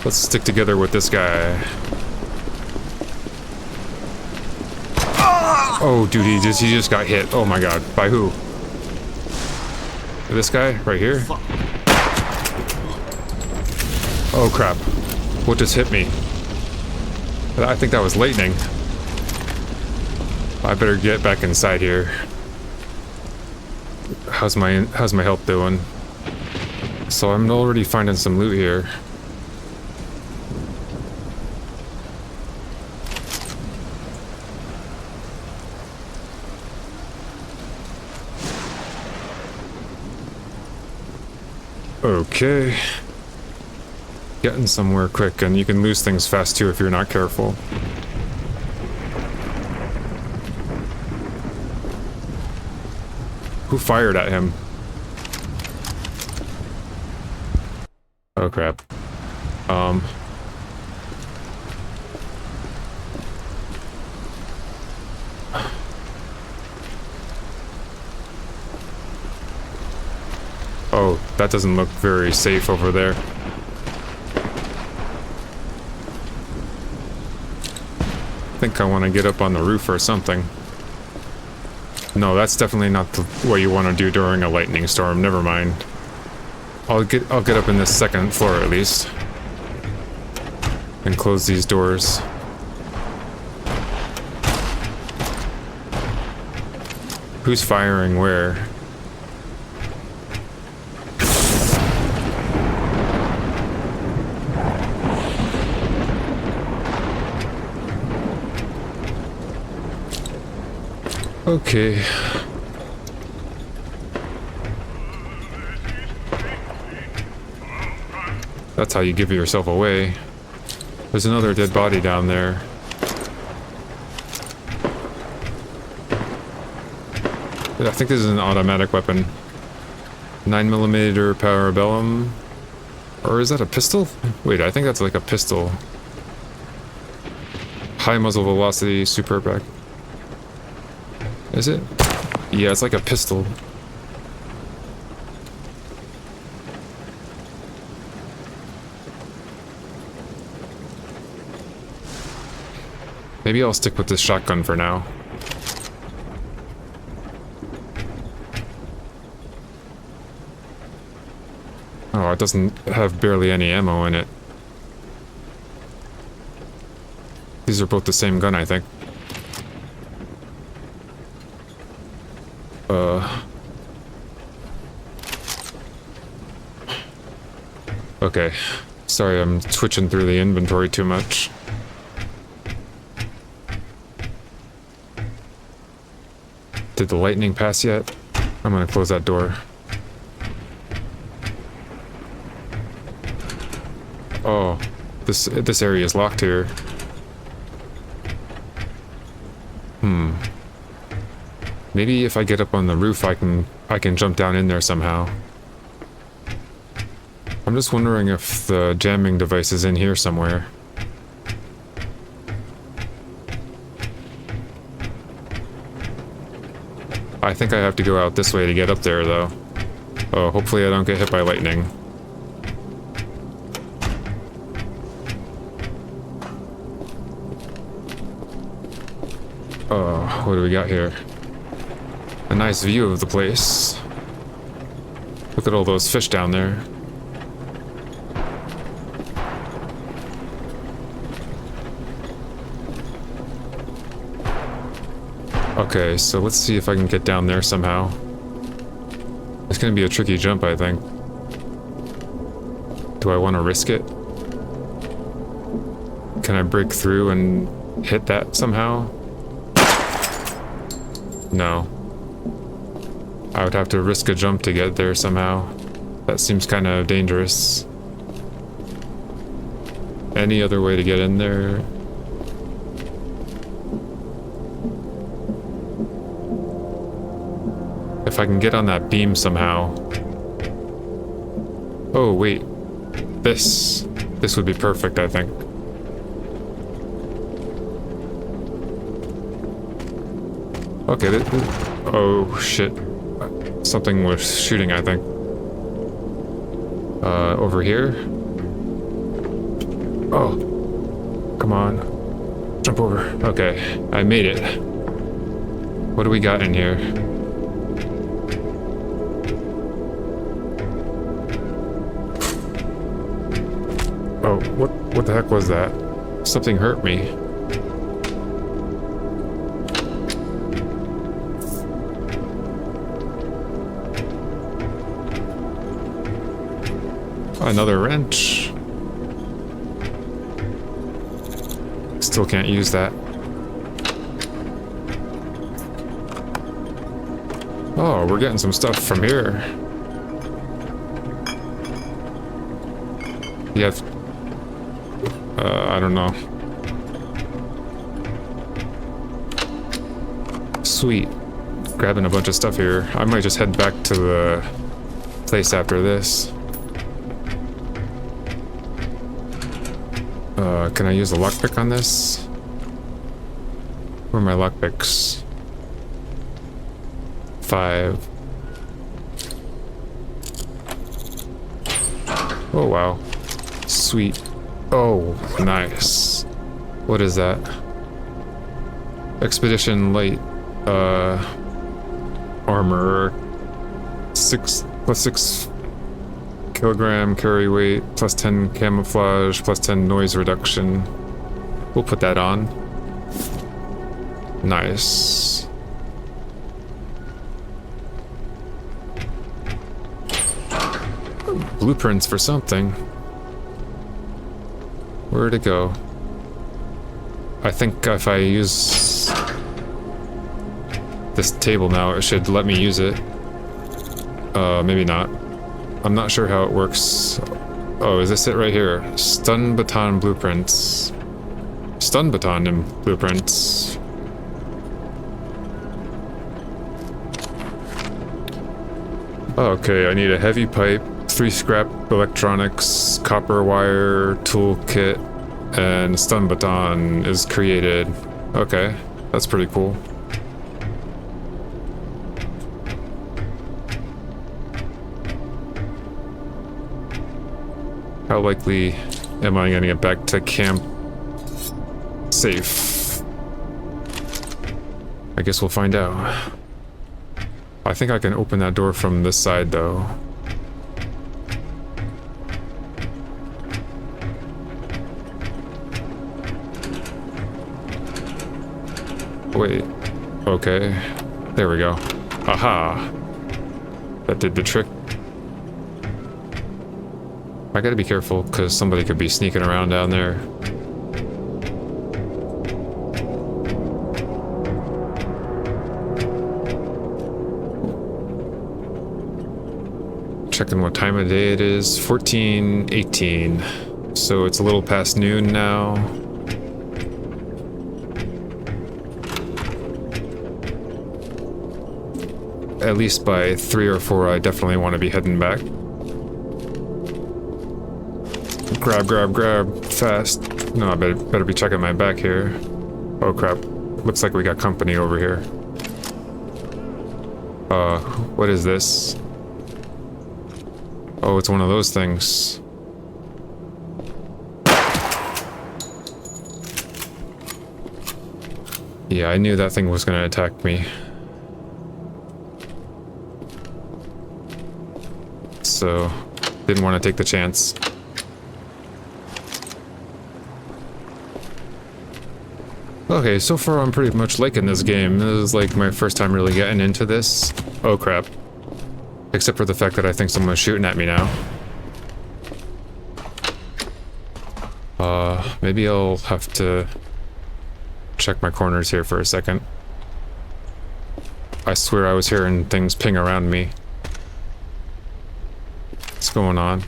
Let's stick together with this guy. Oh, dude, he just got hit. Oh my god. By who? This guy? Right here? Oh crap. What just hit me? I think that was lightning. I better get back inside here. How's my health doing? So I'm already finding some loot here. Okay. Getting somewhere quick, and you can lose things fast too if you're not careful. Who fired at him? Oh crap. Oh, that doesn't look very safe over there. I think I want to get up on the roof or something. No, that's definitely not what you want to do during a lightning storm. Never mind. I'll get up in this second floor at least. And close these doors. Who's firing where? Okay. That's how you give yourself away. There's another dead body down there. I think this is an automatic weapon. 9mm Parabellum. Or is that a pistol? Wait, I think that's like a pistol. High muzzle velocity, super back. Is it? Yeah, it's like a pistol. Maybe I'll stick with this shotgun for now. Oh, it doesn't have barely any ammo in it. These are both the same gun, I think. Okay. Sorry, I'm twitching through the inventory too much. Did the lightning pass yet? I'm gonna close that door. Oh, this area is locked here. Maybe if I get up on the roof, I can jump down in there somehow. I'm just wondering if the jamming device is in here somewhere. I think I have to go out this way to get up there, though. Oh, hopefully I don't get hit by lightning. Oh, what do we got here? A nice view of the place. Look at all those fish down there. Okay, so let's see if I can get down there somehow. It's gonna be a tricky jump, I think. Do I want to risk it? Can I break through and hit that somehow? No. I would have to risk a jump to get there somehow. That seems kind of dangerous. Any other way to get in there? If I can get on that beam somehow. Oh, wait. This would be perfect, I think. Okay, oh shit. Something was shooting, I think. Over here? Oh. Come on. Jump over. Okay, I made it. What do we got in here? Oh, what the heck was that? Something hurt me. Another wrench. Still can't use that. Oh, we're getting some stuff from here. Yeah. I don't know. Sweet. Grabbing a bunch of stuff here. I might just head back to the place after this. Can I use a lockpick on this? Where are my lockpicks? 5. Oh wow. Sweet. Oh, nice. What is that? Expedition light armor. 6 kilogram carry weight, plus 10 camouflage, plus 10 noise reduction. We'll put that on. Nice. Blueprints for something. Where'd it go? I think if I use this table now, it should let me use it. Maybe not. I'm not sure how it works. Oh, is this it right here? Stun baton blueprints. Stun baton and blueprints. Okay, I need a heavy pipe, 3 scrap electronics, copper wire, toolkit, and stun baton is created. Okay, that's pretty cool. How likely am I gonna get back to camp safe? I guess we'll find out. I think I can open that door from this side though. Wait. Okay. There we go. Aha! That did the trick. I gotta be careful, because somebody could be sneaking around down there. Checking what time of day it is. 14:18. So it's a little past noon now. At least by 3 or 4, I definitely want to be heading back. Grab, grab, grab, fast. No, I better be checking my back here. Oh crap. Looks like we got company over here. What is this? Oh, it's one of those things. Yeah, I knew that thing was gonna attack me. So, didn't want to take the chance. Okay, so far I'm pretty much liking this game. This is like my first time really getting into this. Oh crap. Except for the fact that I think someone's shooting at me now. Maybe I'll have to check my corners here for a second. I swear I was hearing things ping around me. What's going on?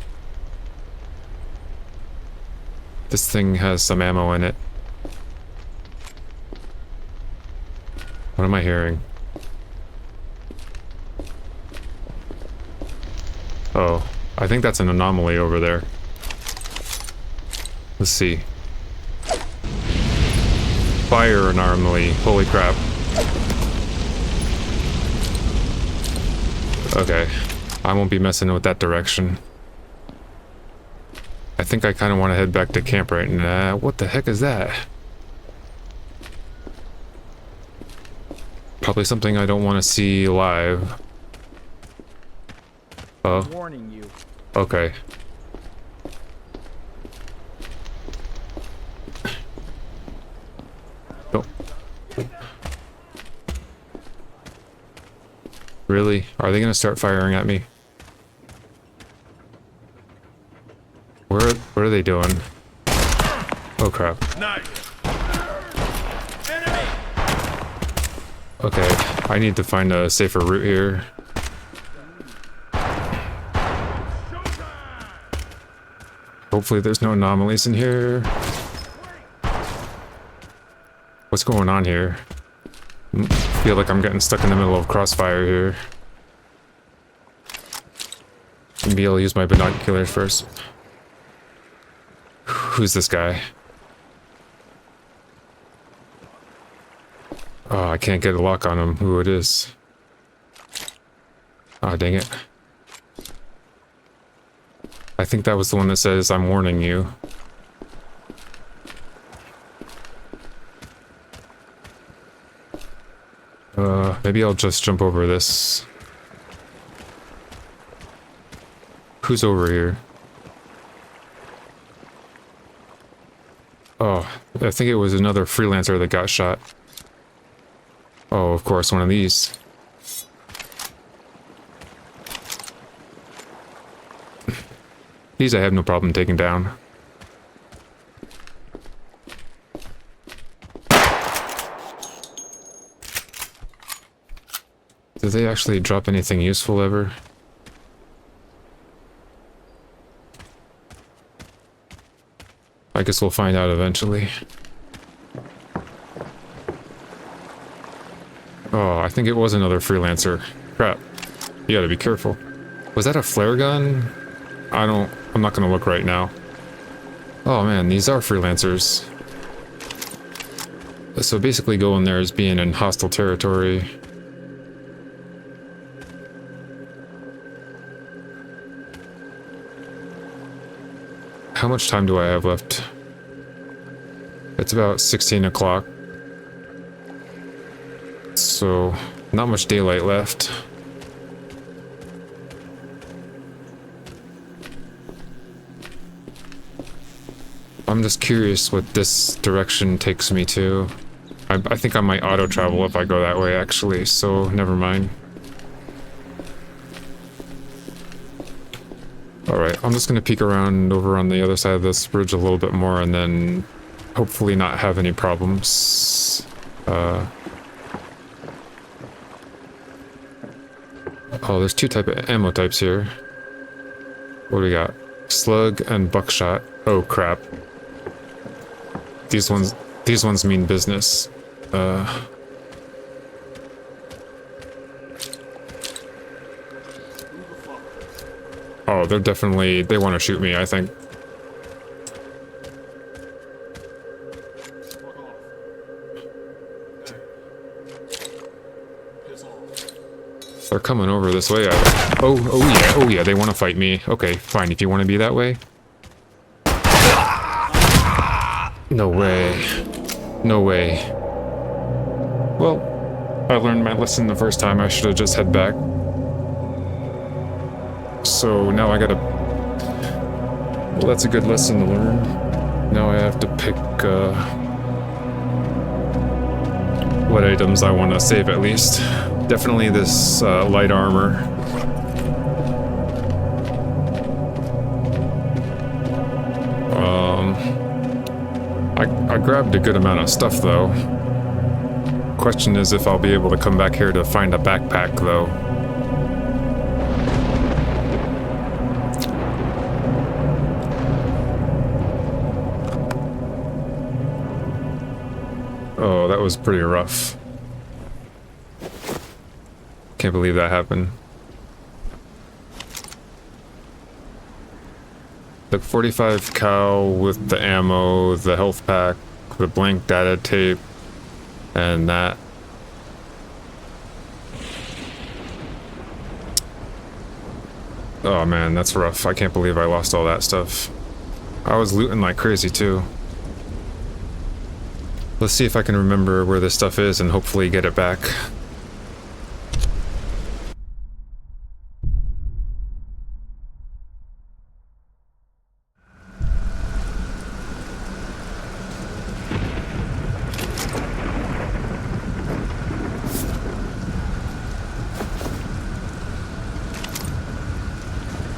This thing has some ammo in it. What am I hearing? Oh, I think that's an anomaly over there. Let's see. Fire anomaly. Holy crap. Okay. I won't be messing with that direction. I think I kind of want to head back to camp right now. What the heck is that? Probably something I don't want to see live. Oh. Warning you. Okay. Oh. Really? Are they gonna start firing at me? What are they doing? Oh crap. Okay, I need to find a safer route here. Hopefully there's no anomalies in here. What's going on here? I feel like I'm getting stuck in the middle of crossfire here. Maybe I'll use my binoculars first. Who's this guy? Oh, I can't get a lock on him, who it is. Ah, dang it. I think that was the one that says, I'm warning you. Maybe I'll just jump over this. Who's over here? Oh, I think it was another freelancer that got shot. Oh, of course, one of these. These I have no problem taking down. Did they actually drop anything useful ever? I guess we'll find out eventually. Oh, I think it was another freelancer. Crap. You gotta be careful. Was that a flare gun? I'm not gonna look right now. Oh man, these are freelancers. So basically going there is being in hostile territory. How much time do I have left? It's about 16 o'clock. So, not much daylight left. I'm just curious what this direction takes me to. I think I might auto travel if I go that way actually, so never mind. Alright, I'm just gonna peek around over on the other side of this bridge a little bit more and then hopefully not have any problems. Oh, there's two type of ammo types here. What do we got? Slug and buckshot. Oh crap. These ones mean business. Oh, they're definitely, they want to shoot me, I think. They're coming over this way. Oh yeah, they want to fight me. Okay, fine, if you want to be that way. No way. No way. Well, I learned my lesson the first time. I should have just head back. So now I gotta... Well, that's a good lesson to learn. Now I have to pick, what items I want to save at least. Definitely this, light armor. I grabbed a good amount of stuff, though. Question is if I'll be able to come back here to find a backpack, though. Oh, that was pretty rough. Can't believe that happened. The 45 cal with the ammo, the health pack, the blank data tape, and that. Oh man, that's rough. I can't believe I lost all that stuff. I was looting like crazy too. Let's see if I can remember where this stuff is and hopefully get it back.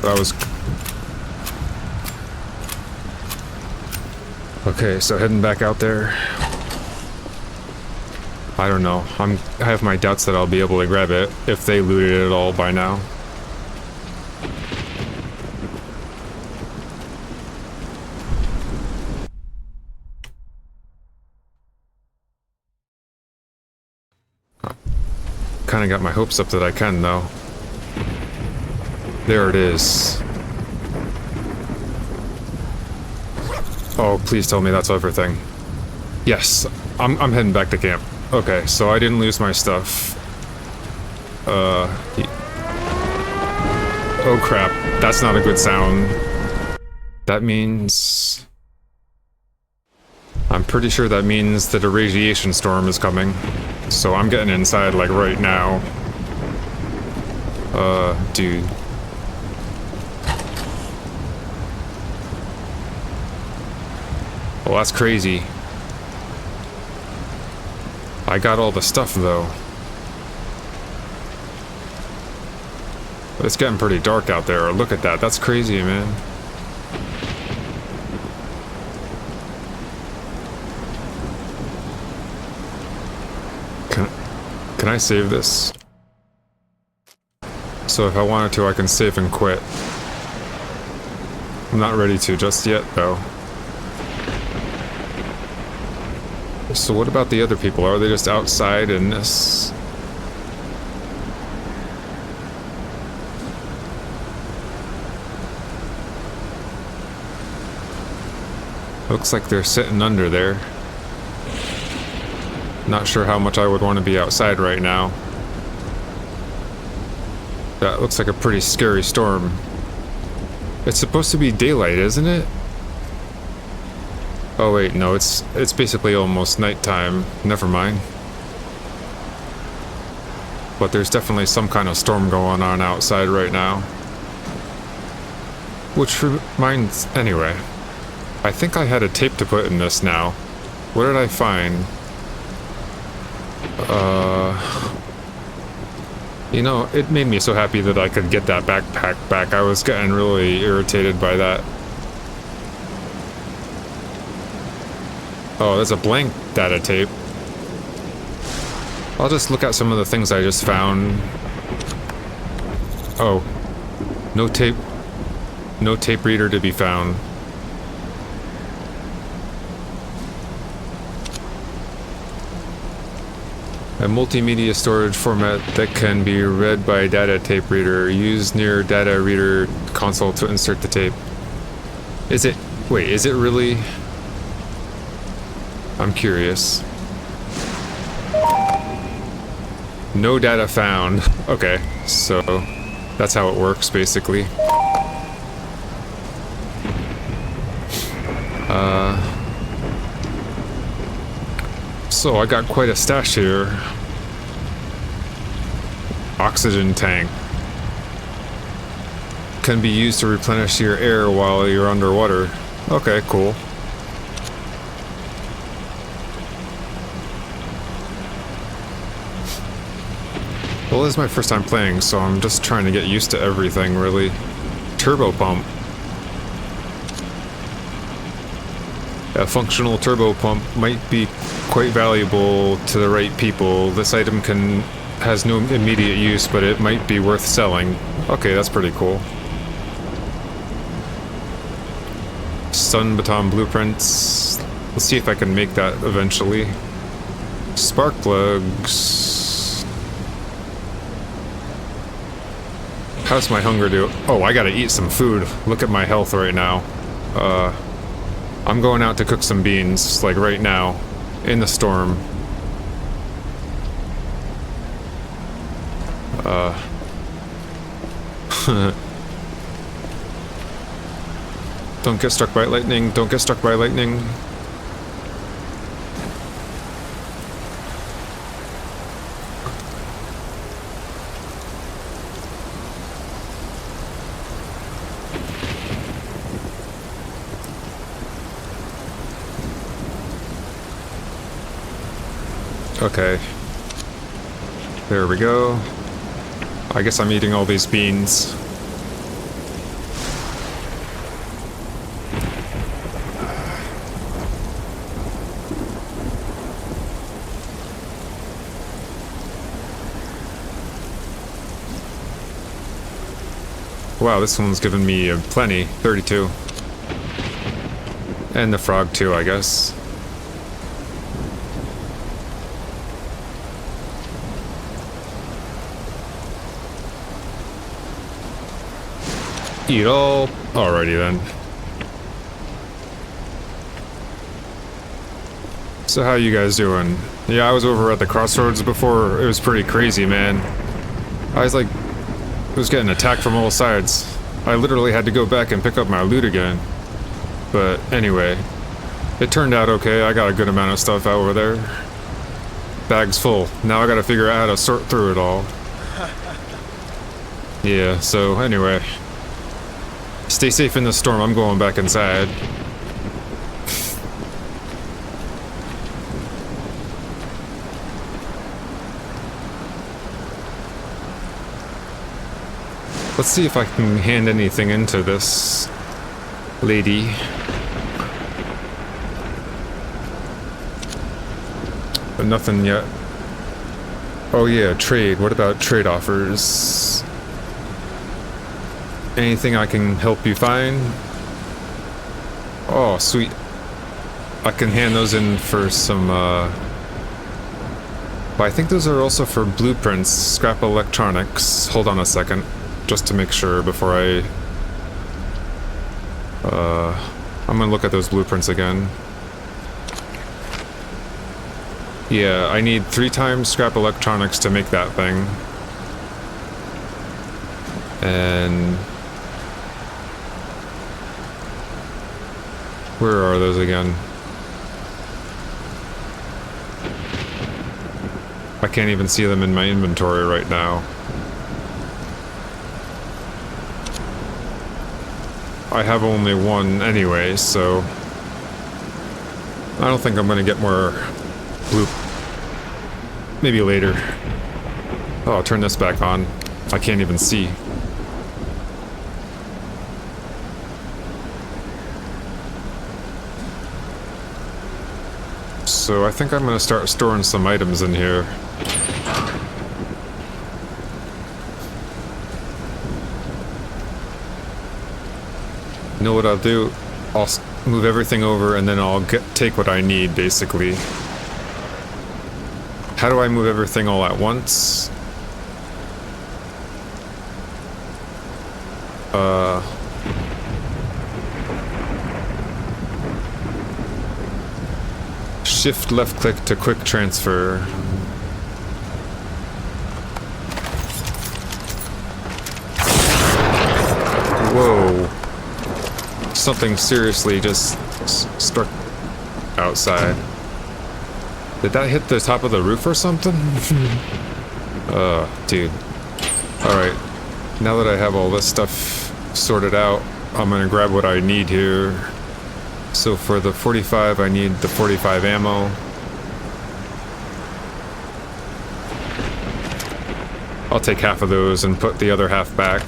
That was... Okay, so heading back out there. I don't know. I have my doubts that I'll be able to grab it if they looted it all by now. Kind of got my hopes up that I can, though. There it is. Oh, please tell me that's everything. Yes, I'm heading back to camp. Okay, so I didn't lose my stuff. Oh crap, that's not a good sound. That means... I'm pretty sure that means that a radiation storm is coming. So I'm getting inside, like, right now. Dude. Well, that's crazy. I got all the stuff, though. But it's getting pretty dark out there. Look at that. That's crazy, man. Can I save this? So if I wanted to, I can save and quit. I'm not ready to just yet, though. So what about the other people? Are they just outside in this? Looks like they're sitting under there. Not sure how much I would want to be outside right now. That looks like a pretty scary storm. It's supposed to be daylight, isn't it? Oh wait, no, it's basically almost nighttime. Never mind. But there's definitely some kind of storm going on outside right now. Which reminds... Anyway. I think I had a tape to put in this now. What did I find? You know, it made me so happy that I could get that backpack back. I was getting really irritated by that. Oh, there's a blank data tape. I'll just look at some of the things I just found. Oh. No tape. No tape reader to be found. A multimedia storage format that can be read by a data tape reader. Use near data reader console to insert the tape. Is it... Wait, is it really... I'm curious. No data found. Okay, so that's how it works, basically. So I got quite a stash here. Oxygen tank. Can be used to replenish your air while you're underwater. Okay, cool. Well, this is my first time playing, so I'm just trying to get used to everything, really. Turbo pump. A functional turbo pump might be quite valuable to the right people. This item has no immediate use, but it might be worth selling. Okay, that's pretty cool. Stun baton blueprints. Let's see if I can make that eventually. Spark plugs. How's my hunger do? Oh, I gotta eat some food. Look at my health right now. I'm going out to cook some beans, like right now, in the storm. Don't get struck by lightning, don't get struck by lightning. Okay. There we go. I guess I'm eating all these beans. Wow, this one's given me plenty. 32. And the frog too, I guess. Eat all. Alrighty then. So how you guys doing? Yeah, I was over at the CrossRoads before. It was pretty crazy, man. I was getting attacked from all sides. I literally had to go back and pick up my loot again. But anyway, it turned out okay. I got a good amount of stuff out over there. Bag's full. Now I gotta figure out how to sort through it all. Yeah, so anyway. Stay safe in the storm. I'm going back inside. Let's see if I can hand anything into this lady. But nothing yet. Oh yeah, trade. What about trade offers? Anything I can help you find? Oh, sweet. I can hand those in for some, but I think those are also for blueprints, scrap electronics. Hold on a second, just to make sure before I... I'm gonna look at those blueprints again. Yeah, I need 3 times scrap electronics to make that thing. And... where are those again? I can't even see them in my inventory right now. I have only one anyway, so... I don't think I'm gonna get more blue... maybe later. Oh, I'll turn this back on. I can't even see. So I think I'm gonna start storing some items in here. You know what I'll do? I'll move everything over and then I'll take what I need, basically. How do I move everything all at once? Shift left click to quick transfer. Whoa. Something seriously just struck outside. Did that hit the top of the roof or something? Dude. Alright. Now that I have all this stuff sorted out, I'm gonna grab what I need here. So for the 45, I need the 45 ammo. I'll take half of those and put the other half back.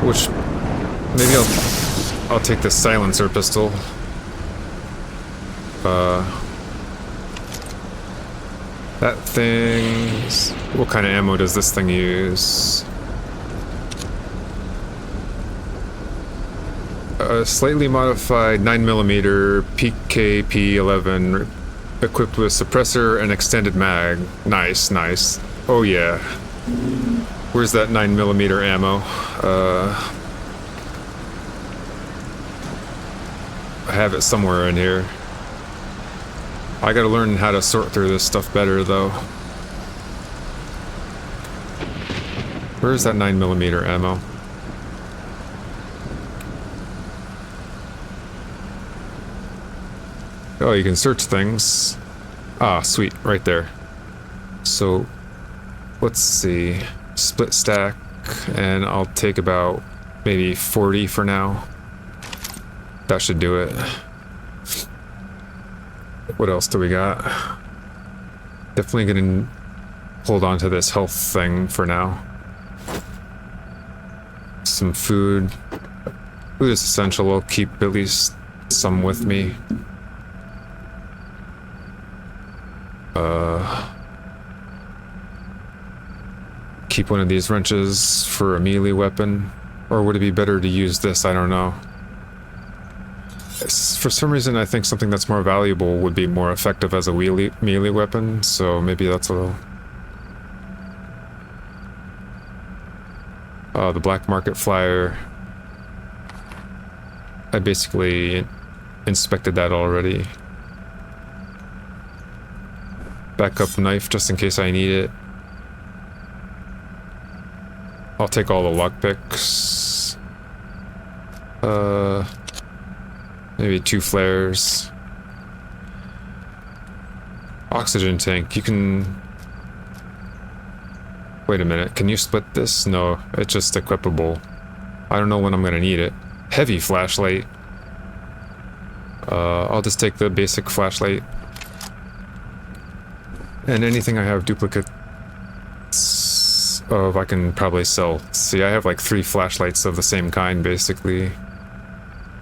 Which, maybe I'll take the silencer pistol. That thing... What kind of ammo does this thing use? A slightly modified 9mm PKP-11 equipped with suppressor and extended mag. Nice, nice. Oh yeah. Where's that 9mm ammo? I have it somewhere in here. I gotta learn how to sort through this stuff better, though. Where's that 9mm ammo? Oh, you can search things. Ah, sweet, right there. So, let's see. Split stack, and I'll take about maybe 40 for now. That should do it. What else do we got? Definitely gonna hold on to this health thing for now. Some food. Food is essential. I'll keep at least some with me. Keep one of these wrenches for a melee weapon. Or would it be better to use this? I don't know. For some reason, I think something that's more valuable would be more effective as a melee weapon, so maybe that's a... the black market flyer. I basically inspected that already. Backup knife just in case I need it. I'll take all the lockpicks. Maybe 2 flares. Oxygen tank, you can... Wait a minute, can you split this? No, it's just equipable. I don't know when I'm gonna need it. Heavy flashlight. I'll just take the basic flashlight. And anything I have duplicates of, I can probably sell. See, I have like 3 flashlights of the same kind, basically.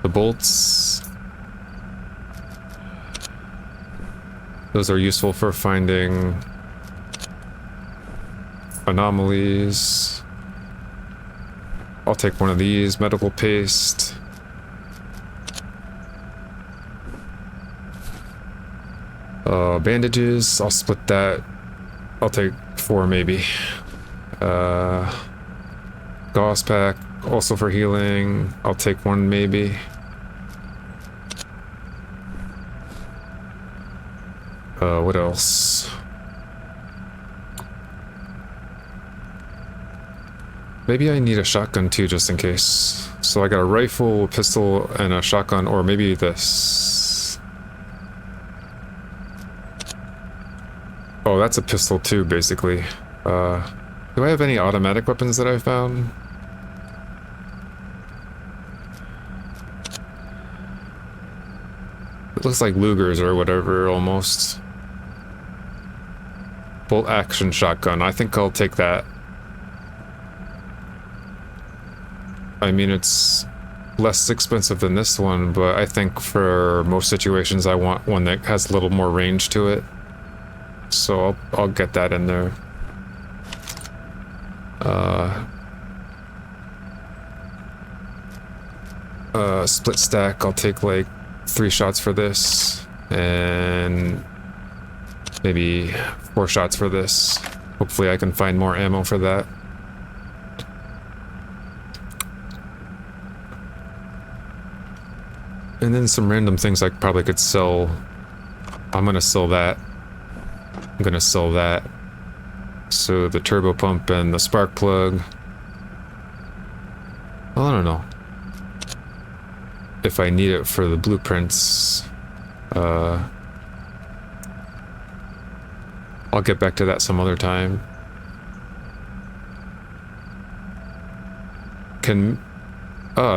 The bolts. Those are useful for finding anomalies. I'll take one of these. Medical paste. Bandages. I'll split that. I'll take 4 maybe. Gauze pack. Also for healing. I'll take 1 maybe. What else? Maybe I need a shotgun too, just in case. So I got a rifle, a pistol, and a shotgun, or maybe this. Oh, that's a pistol too, basically. Do I have any automatic weapons that I found? It looks like Lugers or whatever, almost. Bolt action shotgun. I think I'll take that. I mean, it's less expensive than this one, but I think for most situations I want one that has a little more range to it. So I'll get that in there. Split stack, I'll take like 3 shots for this, and maybe 4 shots for this. Hopefully I can find more ammo for that. And then some random things I probably could sell. I'm gonna sell that. I'm gonna sell that. So the turbo pump and the spark plug. Well, I don't know if I need it for the blueprints. I'll get back to that some other time.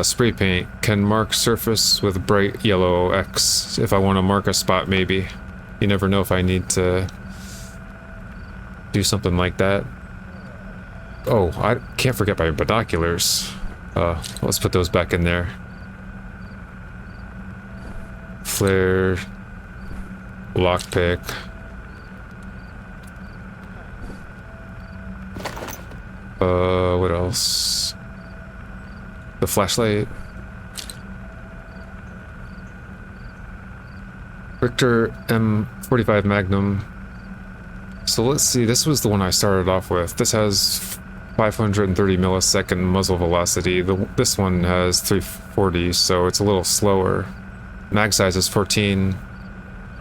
Spray paint can mark surface with bright yellow X if I want to mark a spot, maybe. You never know if I need to do something like that. Oh, I can't forget my binoculars. Let's put those back in there. Flare, lockpick. What else? The flashlight. Richter M45 Magnum. So let's see, this was the one I started off with. This has 530 millisecond muzzle velocity. This one has 340, so it's a little slower. Mag size is 14.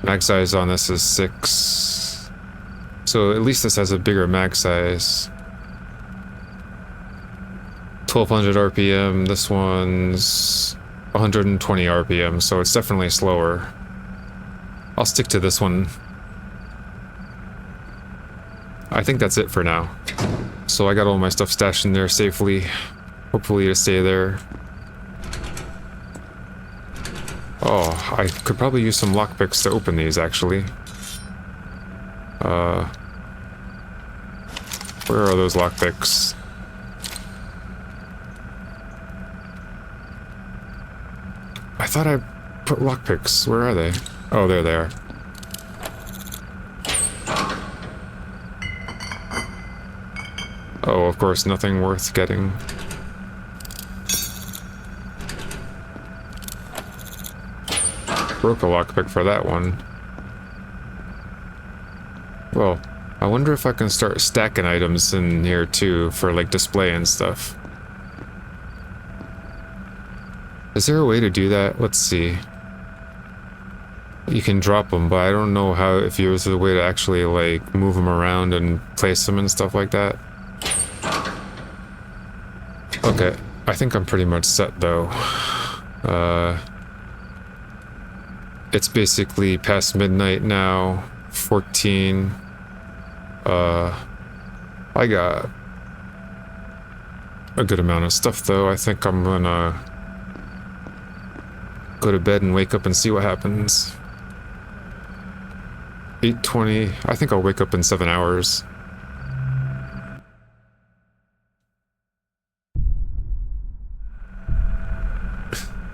Mag size on this is 6. So at least this has a bigger mag size. 1200 RPM, this one's 120 RPM, so it's definitely slower. I'll stick to this one. I think that's it for now. So I got all my stuff stashed in there safely. Hopefully to stay there. Oh, I could probably use some lockpicks to open these, actually. Where are those lockpicks? I thought I put lockpicks. Where are they? Oh, there they are. Oh, of course, nothing worth getting. Broke a lockpick for that one. Well, I wonder if I can start stacking items in here too for like display and stuff. Is there a way to do that? Let's see. You can drop them, but I don't know how, if there's a way to actually like move them around and place them and stuff like that. Okay, I think I'm pretty much set though. It's basically past midnight now, 14. I got a good amount of stuff though. I think I'm gonna go to bed and wake up and see what happens. 8:20, I think I'll wake up in 7 hours.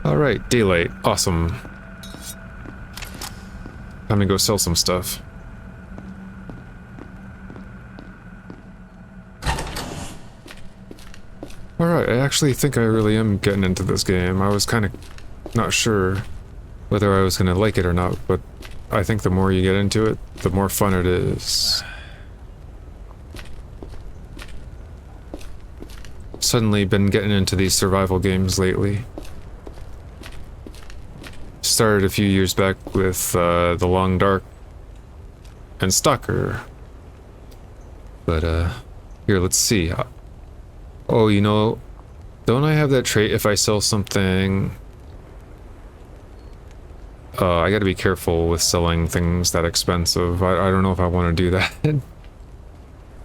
Alright, daylight, awesome. Time to go sell some stuff. Alright, I actually think I really am getting into this game. I was kind of not sure whether I was going to like it or not, but I think the more you get into it, the more fun it is. Suddenly been getting into these survival games lately. Started a few years back with The Long Dark and S.T.A.L.K.E.R. But here, let's see. Oh, you know, don't I have that trait if I sell something? I gotta be careful with selling things that expensive. I don't know if I want to do that.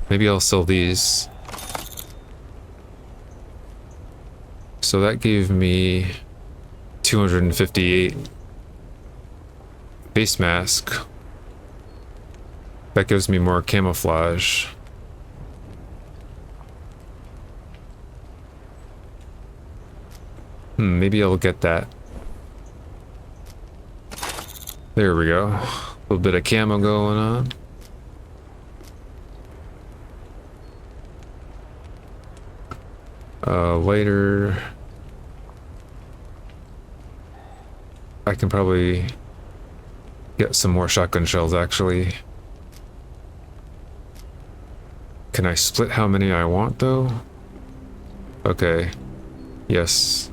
Maybe I'll sell these. So that gave me 258 face mask. That gives me more camouflage. Maybe I'll get that. There we go. A little bit of camo going on. Later, I can probably get some more shotgun shells, actually. Can I split how many I want, though? Okay. Yes.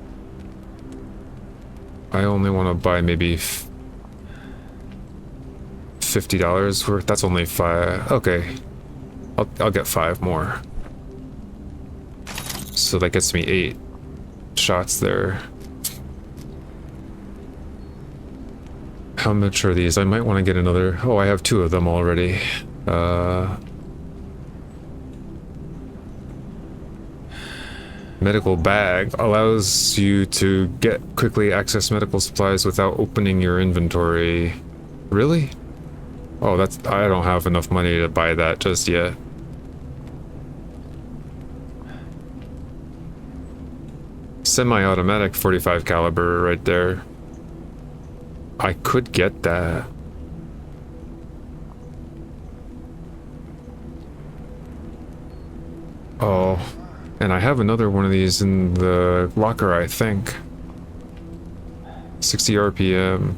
I only want to buy maybe $50 worth. That's only 5. Okay. I'll get 5 more. So that gets me 8 shots there. How much are these? I might want to get another. Oh, I have 2 of them already. Medical bag allows you to quickly access medical supplies without opening your inventory. Really? Oh, I don't have enough money to buy that just yet. Semi-automatic 45 caliber right there. I could get that. Oh, and I have another one of these in the locker, I think. 60 RPM,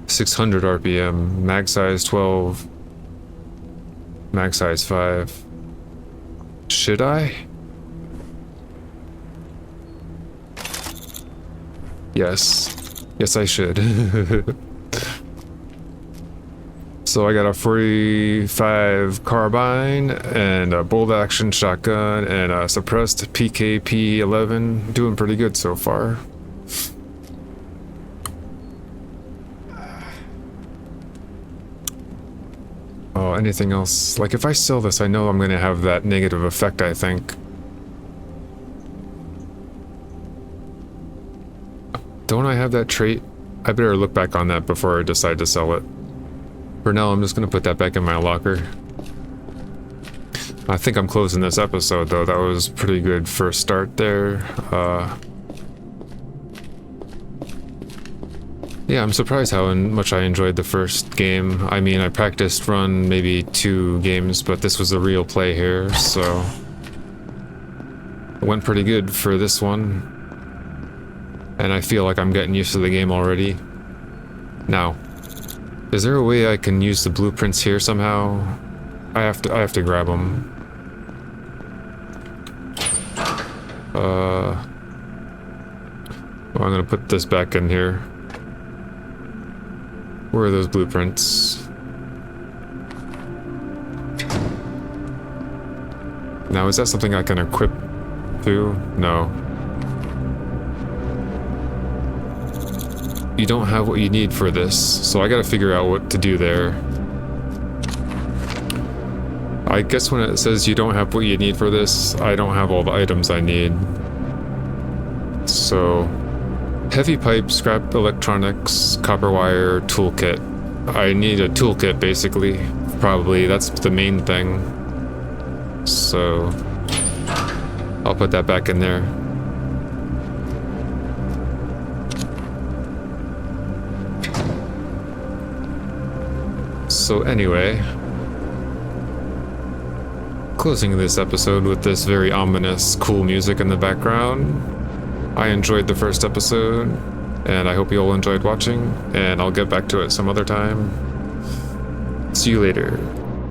600 RPM, mag size 12, mag size 5. Should I? Yes. Yes, I should. So I got a 45 carbine and a bolt action shotgun and a suppressed PKP-11. Doing pretty good so far. Oh, anything else? Like if I sell this, I know I'm gonna have that negative effect, I think. Don't I have that trait? I better look back on that before I decide to sell it. For now, I'm just gonna put that back in my locker. I think I'm closing this episode, though. That was pretty good first start there. Yeah, I'm surprised how much I enjoyed the first game. I mean, I practiced run maybe 2 games, but this was a real play here, so... It went pretty good for this one. And I feel like I'm getting used to the game already. Now, is there a way I can use the blueprints here somehow? I have to grab them. Well, I'm gonna put this back in here. Where are those blueprints? Now, is that something I can equip to? No. You don't have what you need for this, so I gotta figure out what to do there. I guess when it says you don't have what you need for this, I don't have all the items I need. So, heavy pipe, scrap electronics, copper wire, toolkit. I need a toolkit basically, probably, that's the main thing. So, I'll put that back in there. So anyway, closing this episode with this very ominous, cool music in the background. I enjoyed the first episode, and I hope you all enjoyed watching, and I'll get back to it some other time. See you later.